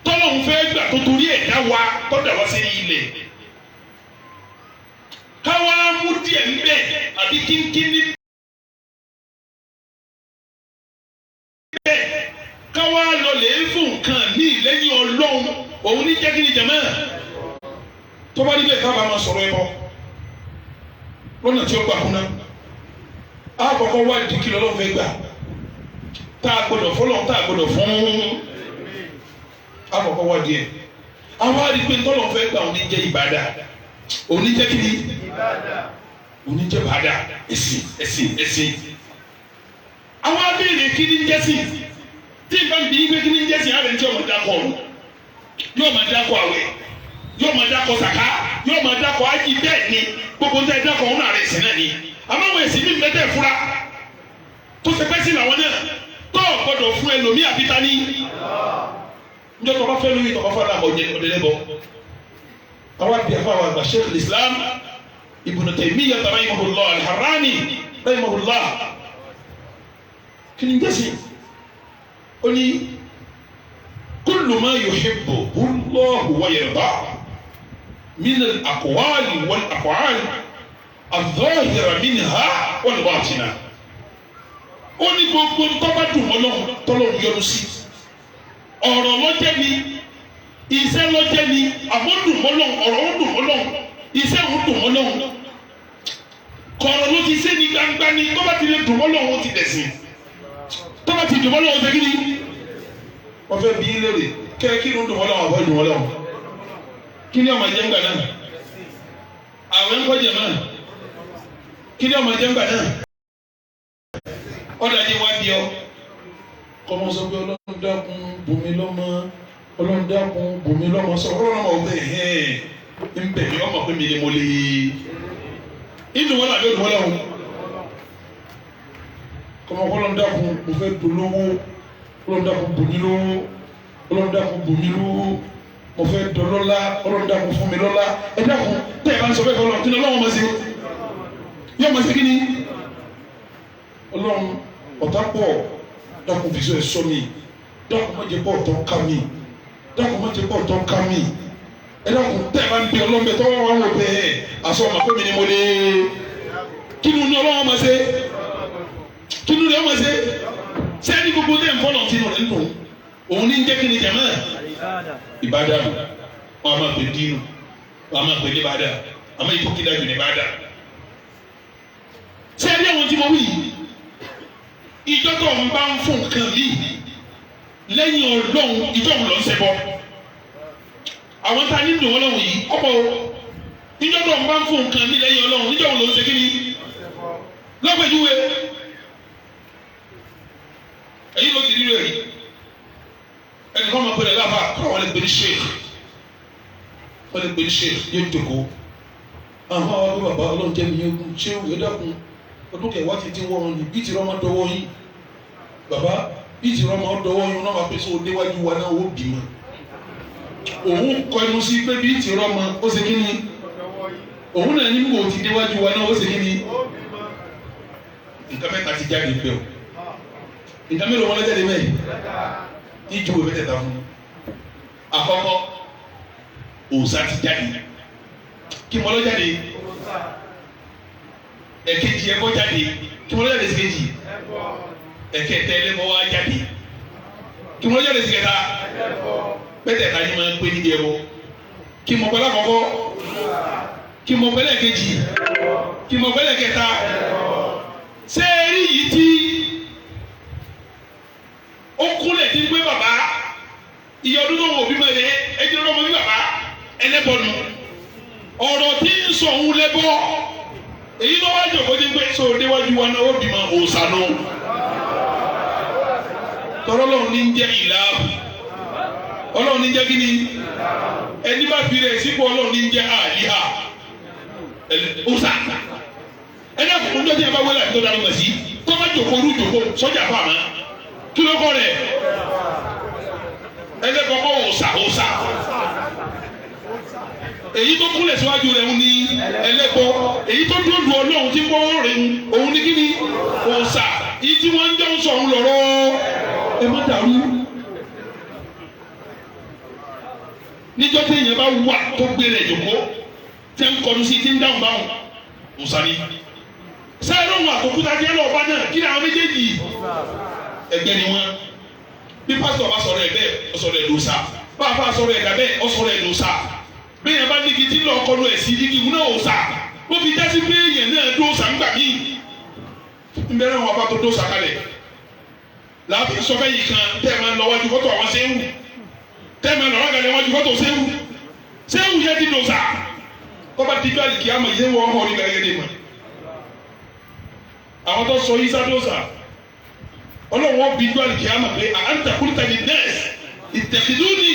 Speaker 7: tọ́lọ́run fẹ́ gbà tó torí ẹ̀dá wa tọ́jà wá sí ilẹ̀ káwá mú díẹ̀ ńbẹ̀ àbí kínkínní bẹ́ẹ̀ káwá lọ lè fún nǹkan ní lẹ́yìn Ọlọ́run òun ní jẹ́ kí ni jẹ̀mọ́ tó bá níbẹ̀ ká bá máa sọ̀rọ̀ ẹbọ lọ́nà tí ó gbà kúnná á kọ́kọ́ wá ìdí kí lọ́lọ́run fẹ́ gbà tá a gbọdọ̀ fọlọ́run tá a gbọdọ̀ fún á kọ́kọ́ wá díẹ̀ àwọn àdìpé tọ́lọ́run fẹ́ gbà òun ní jẹ́ ìbádà òun ní jẹ́ kí ni òun ní jẹ́ ìbádà ẹ̀sìn àwọn abéèrè kí ni jẹ́sìn tí n bá ń bí gbé kí ni jẹ́sìn àrẹ tí ọmọ dákọ̀ ọ̀run yóò máa dákọ̀ àwẹ̀ yóò máa dákọ̀ sàká yóò máa dákọ̀ ájì bẹ́ẹ̀ ni gbogbo ń tẹ́ dákọ̀ ọ̀run àrẹ ìsìn náà ni àmọ́ àwọn èsì mi mẹ́tẹ̀ fúra tó ṣe pẹ́ sí làwọn náà tó gbọdọ̀ fún ẹlòmíì àbíta ní njẹ́ tó bá fẹ́ lórí tó bá fẹ́ làwọn ọ̀dẹ́lẹ́bọ àwọn àbí àfa àwọn àgbà Sheikh al-Islam Ibn Taymiyyah rahimahullah al-Harrani rahimahullah kí ni jẹ́sìn ó ní kullu ma yuhibbuhu Allahu wa yardahu min al-aqwali wal-af'ali adh-dhahira minha wal-batina ó ní gbogbo ntọ́ba dùn Ọlọ́run tọ́lọ́run yọ́nú sí ọ̀rọ̀ lọ́jẹ́ ni iṣẹ́ lọ́jẹ́ ni àbọ̀dùn Ọlọ́run ọ̀rọ̀ ó dùn Ọlọ́run iṣẹ́ ó dùn Ọlọ́run kọ̀ọ̀rọ̀ ló ti ṣe ní gbangba ni tọ́ba ti lè dùn Ọlọ́run ó ti dẹ̀sìn tọ́ba ti dùn Ọlọ́run ṣe kí ni wọ́n fẹ́ bí léèrè kẹ́ kí ló dùn Ọlọ́run àbọ̀ dùn Ọlọ́run kí ni ọmọ jẹ́ ńgbà náà àwẹ̀ ń kọjá náà kí ni ọmọ jẹ́ ńgbà náà ọ̀dà yẹn wá bí ọ kọ́mọ sọ pé Ọlọ́run dákun bùnmi lọ́mọ Ọlọ́run dákun bùnmi lọ́mọ sọ Ọlọ́run ọmọ ọ̀gbẹ́ ń bẹ̀ mí ọmọ pé mi ni mo lè inú wọn làbẹ́ òdùwọ́ lẹ́wọ̀n kọ́mọ Ọlọ́run dákun mo fẹ́ dolówó Ọlọ́run dákun bùnmi lówó Ọlọ́run dákun bùnmi lówó mo fẹ́ dọlọ́lá Ọlọ́run dákun fún mi lọ́lá ẹ dákun tẹ́ ẹ bá ń sọ fẹ́ fọlọ́ kí ni Ọlọ́run máa ṣe yóò máa ṣe kí ni Ọlọ́run ọ̀tá pọ̀ dákun fi sọ ẹ sọ mi dákun má jẹ́ pọ̀ ọ̀tọ̀ ká mi dákun má jẹ́ pọ̀ ọ̀tọ̀ ká mi ẹ dákun tẹ́ ẹ bá ń bí Ọlọ́run bẹ tọ́wọ́ wà wọ bẹ́ẹ̀ àṣọ ọmọ pé mi ni mo lè kí ni Ọlọ́run máa ṣe kí ni Ọlọ́run máa ṣe sẹ́ni gbogbo tẹ̀ ń fọ́nà tí rẹ̀ ń dùn òun ní jẹ́ kí ni jẹ̀mọ́ ìbádà wọn a máa pè dínú wọn a máa pè ní ìbádà àmọ́ ìfúkìdá jù ní ìbádà sẹ́ni àwọn tí mo wí ìjọ tó ń bá ń fún nǹkan mi lẹ́yìn Ọlọ́run ìjọ ń lọ ń ṣẹbọ àwọn tá a ní dùn Ọlọ́run yìí ọ̀pọ̀ ìjọ tó ń bá ń fún nǹkan mi lẹ́yìn Ọlọ́run ìjọ ń lọ ń ṣe kí ni lọ́pẹ̀júwe èyí ló ti rí rẹ̀ ẹnì kan máa pẹ̀lẹ́ láfa kọ́ àwọn ẹgbẹ́ ní sheikh wọ́n lè gbé ní sheikh yóò dòkó àwọn àwọn bàbá Ọlọ́run jẹ́ mi yóò ṣé ìwé dàkún ọdún kẹwàá ti ti wọ́n ní bíi ti rọ́mọ dọwọ́ yín bàbá bíi ti rọ́mọ dọwọ́ yín náà máa pèsè òdéwájú wa náà ó bímọ òun kọ inú sí pé bíi ti rọ́mọ ó ṣe kí ni òun náà ní mò ti déwájú wa náà ó ṣe kí ni nǹkan mẹ́ta ti jáde pẹ́ o nǹkan mélòó wọn lọ́jáde bẹ́ẹ̀ ìjù òwe tẹ̀ta fún àkọ́kọ́ òòṣà ti jáde kí mo lọ́jáde ẹ̀kejì ẹbọ jáde kí mo lọ́jáde sí kejì ẹ̀kẹtẹ ẹlẹ́bọ wá jáde kí mo lọ́jáde sí kẹta pẹ́tẹ̀ẹ̀ta ni máa ń pè níbi ẹbọ kí mo pẹ́lẹ́ àkọ́kọ́ kí mo pẹ́lẹ́ kejì kí mo pẹ́lẹ́ kẹta ṣé eré yìí tí ó kúnlẹ̀ tí ń gbé bàbá iye ọdún tó wọ̀ bí mo lè ẹjọ́ lọ́dọ̀ mo bí bàbá ẹlẹ́bọ̀nù ọ̀rọ̀ tí ń sọ òun lẹ́bọ̀ èyí tó wá jòkó tí ń gbé sọ déwájú wa náà ó bímọ òòsànù tọ́lọ́ lọ́run ní ń jẹ́ ìlàhù ọlọ́run ní ń jẹ́ kí ni ẹni bá fi rẹ̀ sípò ọlọ́run ní ń jẹ́ àlíhà òòsà ẹni àkókò tó ti ẹ bá wọlé àti tó dáná mọ̀ sí tó bá jòkó orú jòkó sọ́jà fún àmọ́ kí ló kọ́ rẹ̀ ẹlẹ́kọ̀ọ́kọ́ òòsà èyí tó kúnlẹ̀ síwájú rẹ̀ ń ní ẹlẹ́bọ èyí tó dúró du ọlọ́run tí wọ́n rẹ̀ ń òun ní kíni òòsà èyí tí wọ́n ń jọ ń sọ òun lọ́rọ́ ẹ má dàrú. níjọ́ tí èèyàn bá wà tó gbé rẹ̀ jòkó tẹ́ ń kọlu sí tí ń dáhùn báwọn òòsà ni sẹ́yìn lóhùn àtòkúta jẹ́ lọ́ọ̀bá náà kí ni àwọn méjèèjì ẹgbẹ́ ni wọ́n bí pásítọ̀ bá sọ̀rọ̀ ẹ̀ bẹ́ẹ̀ ó sọ̀rọ̀ ẹ̀ lóòsà bá a bá sọ̀rọ̀ ẹ̀ dà bẹ́ẹ̀ ó sọ̀rọ̀ ẹ̀ lóòsà bí yẹn bá ní kí tí lọ kọlu ẹ̀ sí igi ìwúná òòsà ó fi jásí pé yẹn náà dóòsà ń gbà mí ń bẹ̀rẹ̀ wọn bá tó dóòsà kalẹ̀ láàbí sọfẹ́ yìí kan tẹ́ ẹ máa lọ wájú fọ́tò àwọn séwù tẹ́ ẹ máa lọ rágalẹ̀ wájú fọ́tò séwù séwù yẹn ti dóòsà kọ́ba dídú àlìkí àmọ̀ yẹn wọ́n hàn ní gàgẹ́dẹ́ mọ̀ àwọn tó sọ yíṣà dóòsà ọlọ́wọ́ bí dídú àlìkí àmọ̀ pé anta qulta linnas ittakhiduni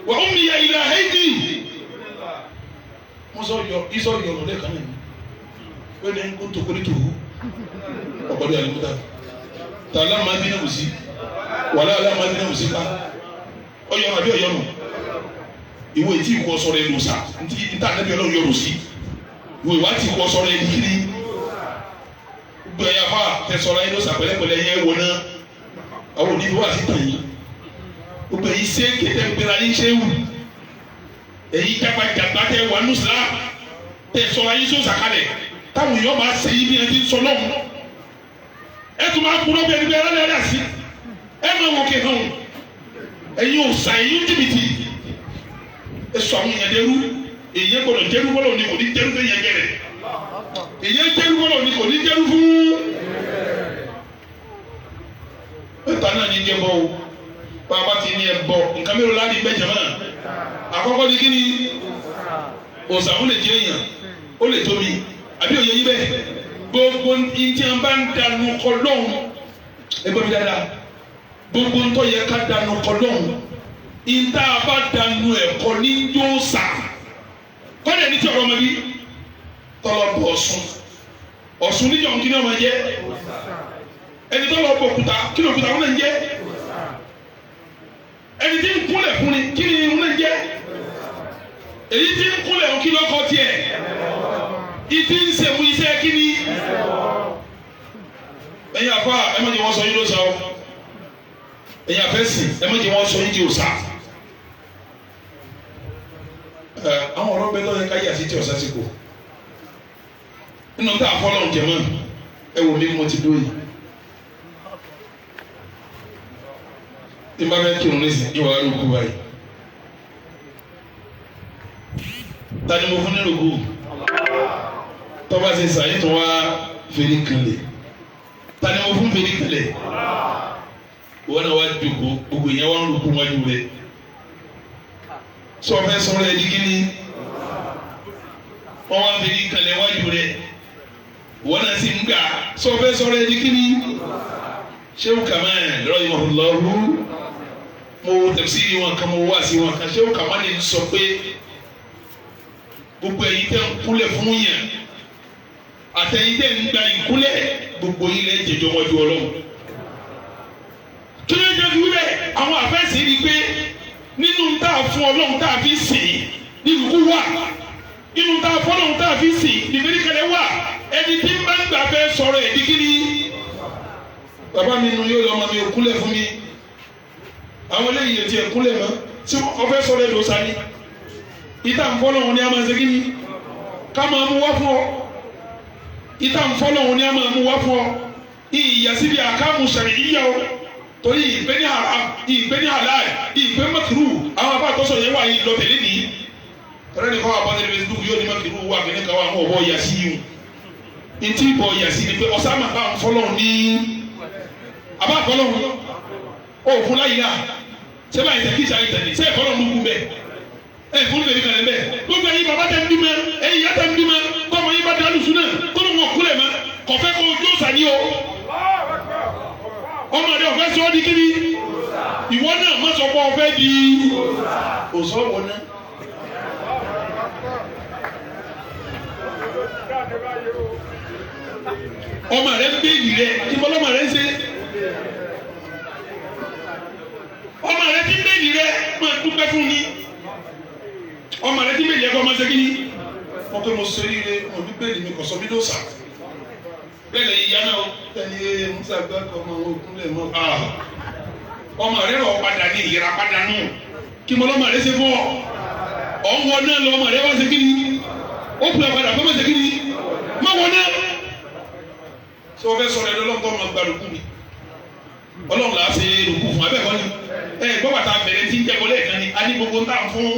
Speaker 7: wa ummiya ilahayni mo sọ yọ isọ yọ lọdẹ kan náà wọ́n ní kó tó kórè tó wú ọ̀pọ̀lọpọ̀ àlùkùtà tààlà máa dín náà wù sí wàlá àlà máa dín náà wù sí ká ọyọ àbí ọyọ nù ìwé tí ìkọ sọ̀rọ̀ ẹ lò sá ntí níta ànábì Ọlọ́run yọ lò sí ìwé wa tí ìkọ sọ̀rọ̀ ẹ kiri gbogbo ẹ̀yà fà tẹ̀sọ̀rọ̀ ẹ lò sá pẹ̀lẹ́pẹ̀lẹ́ yẹ wọ náà àwọn òní wà sí tàn yín gbogbo èyí ṣe kété gbéra yín ṣe wù èyí jágbàjàgbà tẹ wà nù sílá tẹ̀sọ̀rọ̀ yín sọ sàkálẹ̀ táwọn èèyàn máa ṣe yín bí ẹ ti ń sọ lọ́wọ́ ẹ tún máa kúrò bí ẹni bí ẹlẹ́dẹ̀ ẹ̀dá sí ẹ máa wọ kéhàn ẹ̀yin ò sàn ẹ̀yin jìbìtì ẹ sọ àwọn èèyàn dẹrú èèyàn gbọ́dọ̀ jẹrú gbọ́dọ̀ ní kò ní jẹrú fún yẹn gẹrẹ èèyàn jẹrú gbọ́dọ̀ ní kò ní jẹrú fún ẹ̀ta náà ní jẹ bọ o bàbá ti ní ẹ bọ nǹkan mélòó láti gbẹ jẹ mọ àkọ́kọ́ ní kíni òòsàn ó lè jẹ èèyàn ó lè tóbi àbí òye yí bẹ́ẹ̀ gbogbo ntí a bá ń dànù kọ lọ́hùn ẹgbẹ́ mi dáadáa gbogbo ntọ́ yẹ ká dànù kọ lọ́hùn ntá a bá dànù ẹ̀kọ́ ní yóòsà kọ́ni ẹni tí ọ̀rọ̀ ọmọ bí tọ́lọ̀ bọ̀ Ọ̀ṣun níjọ́ nkí ni ọmọ yẹ ẹni tọ́lọ̀ bọ̀ òkúta kí ni òkúta wọn náà ń jẹ ẹni tí ń kúnlẹ̀ fún ni kí ni wọn náà ń jẹ èyí tí ń kúnlẹ̀ òkí lọ́kọ́ tiẹ̀ ìdí ń sèwú iṣẹ́ kíní. ẹ̀yin àfa ẹ má jẹ́ wọ́n sọ yín ló sá o ẹ̀yin àfẹ́sì ẹ má jẹ́ wọ́n sọ yín di òsà. àwọn ọ̀rọ̀ bẹ́ẹ̀ lọ́yẹ káyé àti tí ọ̀sá ti kù nínú tá a fọ́lọ́ jẹ̀mọ́ ẹ wò mí mo ti dó yìí. tí n bá fẹ́ kírun ní sìn ìwà ló kú báyìí. ta ni mo fún ní lóko tọ́ba ṣe sàyìn tó wá fèrè kanlẹ̀ tani mo fún fèrè kanlẹ̀ wọn náà wá dùkú gbogbo yẹn wọn lùkú wájú rẹ sọfẹ sọ̀rọ̀ ẹ dikini wọn wá fèrè kanlẹ̀ wájú rẹ wọn náà sì ń gbà sọfẹ sọ̀rọ̀ ẹ dikini Sheikh Kamal rahimahullahu mo tafsiri wọn kan mo wá sí wọn kan Sheikh Kamal ní sọ pé gbogbo ẹ̀yin tẹ́ ń kúnlẹ̀ fún yẹn àtẹ̀yìntẹ̀ ń gba ìkúlẹ̀ gbogbo ilẹ̀ jẹjọ wájú Ọlọ́run. kí ló ń jẹ́ fi wíwẹ̀ àwọn àfẹ́sì rí i pé nínú tá a fún Ọlọ́run tá a fi sìn nínú kú wà nínú tá a fún Ọlọ́run tá a fi sìn ìfẹ́ríkẹlẹ̀ wà ẹni tí ń bá ń gbà fẹ́ sọ̀rọ̀ ẹ̀dí kí ni bàbá mi nu yóò lọ ọmọ mi ò kúnlẹ̀ fún mi àwọn eléyìí ti ẹ̀ kúnlẹ̀ mọ́ tí wọ́n fẹ́ sọ̀rọ̀ ẹ̀ ló sani ìta nfọlọ́hún ni a máa segin ni ká máa mú wá fún ọ ìta nfọlọ́hún ni a máa mú wá fún ọ ìyàsíbi àkàmù sàrì yíyá o torí ìgbé ní haram ìgbé ní halal ìgbé makiru àwọn abá àtọ́sọ yẹn wà yìí lọ tẹ̀lé nìyí tọ́lá ní kọ́ àbọ̀ tẹ̀lé Facebook yóò ní makiru wà kí ní ká wà mú ọ̀bọ̀ yàsí yìí ntí bọ̀ yàsí ni pé ọ̀sán àbá nfọlọ́hún ní àbá nfọlọ́hún ó fún láyìí náà sẹ́bà yìí tẹ̀kí sàyìí tẹ̀lé sẹ́yìn fọlọ́hún ló kú bẹ́ẹ̀ fún bèbí kan lẹ́bẹ̀ gbogbo ẹ̀yin bàbá tẹ̀ ń bí mọ́ ẹ̀yin yá tẹ̀ ń bí mọ́ kọ́mọ yín bá dánú sùn náà kó ló ń wọ̀ kúlẹ̀ mọ́ kọ̀fẹ́ kó ojú ọ̀sà ní o ọmọ rẹ ọ̀fẹ́ sọ ọ́ di kíni ìwọ náà má sọ pé ọ̀fẹ́ di òsọ wọn náà. ọmọ rẹ ń béèlì rẹ ìbọn ọmọ rẹ ń ṣe ọmọ rẹ ti ń béèlì rẹ máa dúpẹ́ fún ni ọmọ rẹ ti bẹ́ẹ̀ yẹ kọ́ ọmọ sẹ́kìnì wọ́n pé mo sọ ire mo bí bẹ́ẹ̀ mi kò sọ mí ló sà bẹ́ẹ̀ lè yíya náà tẹ̀lé musa gbá kọ́ ọmọ ogun lè mọ́ ọmọ rẹ rọ̀ padà ní ìyẹra padà nù kí mo lọ́mọ rẹ ṣe fún ọ ọ̀wọ́ náà lọ ọmọ rẹ wá sẹ́kìnì ó pè é padà fọmọ sẹ́kìnì má wọ náà sọ fẹ́ sọ̀rọ̀ ẹ̀dọ́ lọ́kọ́ ọmọ gbàlùkù mi ọlọ́run là á ṣe lùkù fún abẹ́ẹ̀kọ́ ni gbọ́ bàtà bẹ̀rẹ̀ tí ń jẹ́ wọlé ẹ̀kan ni a ní gbogbo ń tà fún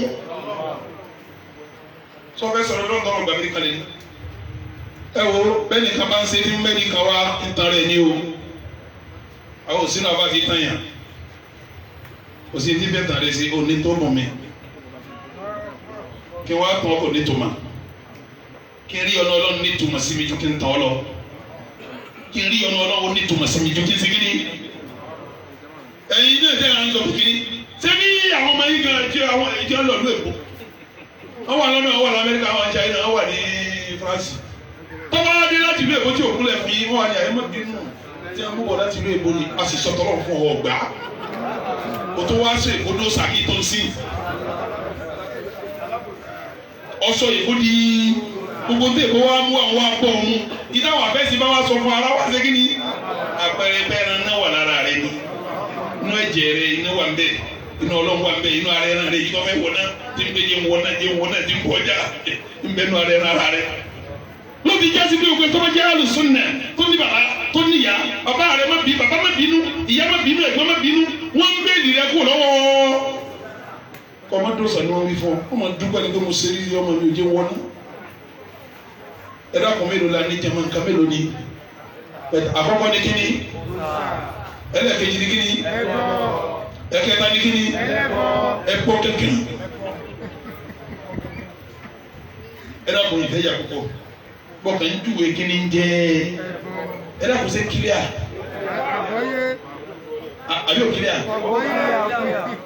Speaker 7: sọfẹ sọ̀rọ̀ lọ́dọ̀ ọ̀rọ̀ gbàgbé kalẹ̀ ni ẹ wo bẹ́ẹ̀ ni kaba ń ṣe ní mẹ́rin kan wá ń tan rẹ̀ ní o àwọn òsínú àbá ti tán yàn òsín tí fẹ́ tàn rẹ̀ sí òní tó mọ̀ mi kí wọ́n á tàn ọkọ̀ nítumọ̀ kí n rí ọ̀nà ọlọ́run nítumọ̀ sí mi ju kí n tàn ọ́ lọ kí n rí ọ̀nà ọlọ́run nítumọ̀ sí mi ju kí n segin ní ẹ̀yin náà tẹ́ à ń sọ kìkìrì sẹ́ni àwọn ọmọ yìí kan jẹ́ àwọn ìjọ lọ́ọ̀lù èkó wọ́n wà lọ́nà wọ́n wà lamẹ́ríkà wọ́n wà China wọ́n wà ní France tọ́wọ́ adé láti ìlú èbó tí òkú lẹ̀ fi wọ́n wà ní àyẹ̀mọ́ bínú tí wọ́n mú bọ̀ láti ìlú èbó ni a sì sọ̀tọ̀rọ̀ fún ọ gbà o tó wá sọ èkó dó sàkí tó ń sìn ọsọ èkó di gbogbo tó èkó wá mú àwọn apọ̀ ọ̀hún ìdáwọ̀ àfẹ́sí bá wá sọ fún ara wá ségin ní àpẹẹrẹ bẹ́ẹ̀rẹ̀ náà wà lára rẹ ni inú ẹ̀jẹ̀ rẹ iná wà ń bẹ̀ inú ọlọ́run wà ń bẹ̀ inú ara ẹ̀ náà rẹ yìí tó fẹ́ wọ̀ náà tí ń gbé jẹ́ wọ̀ náà tí ń bọ̀ ọjà ń bẹ̀ inú ara ẹ̀ náà rẹ. ló fi jásí pé òkè tó bá jẹ́ àlùsùn náà tó ní bàbá tó níyà bàbá rẹ má bí bàbá má bínú ìyá má bínú ẹ̀gbọ́n má bínú wọ́n ń bẹ́ẹ̀lì rẹ kú lọ́wọ́. kọ́mọdúnṣà ni wọ́n wí fún ọ ọmọ dúpẹ́ ni pé mo ṣe rí ọmọ mi ò jẹ́ wọ́n náà. ẹ dákun mélòó la ní jẹmọ nǹkan mélòó ni àkọ́kọ́ ni kíni ẹlẹ́ẹ̀kejì ni kíni ẹ̀kẹta ni kíni ẹ̀pọ̀ kẹ̀kẹ́ ẹ dákun ìfẹ́ yà púpọ̀ bọ́kàn ń júwe kíni ń jẹ́ ẹ dákun ṣe kílíà àbí ò kílíà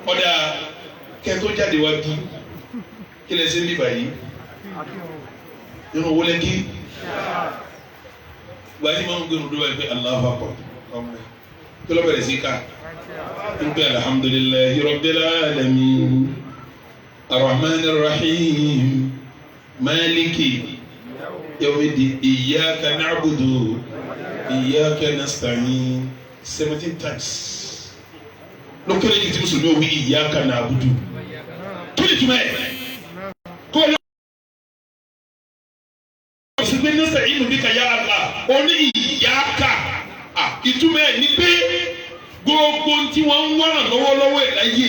Speaker 7: ọ̀dà kẹ́tọ́ jáde wá bí kílẹ̀ sí níbà yìí nínú wọlé kí gbàdí máa ń gbẹrù dọ́wọ́ ẹ pé Allahu Akbar ọmọ kí ló bẹ̀rẹ̀ sí ká ń pè alhamdulillahi rabbil alamin arrahmanir rahim maliki yawmiddin iyyaka na'budu iyyaka nasta'in 17 times lókèrè kìtì mùsùlùmí òwì iyyaka na'budu kí ni túmọ̀ ẹ̀ kó lọ. Sìgbẹ́ nasta'inu bika ya Allah oní iyyaka ìtumọ̀ ẹ̀ ní pé gbogbo tí wọ́n ń wọ́n lọ́wọ́lọ́wọ́ ẹ̀ láyé.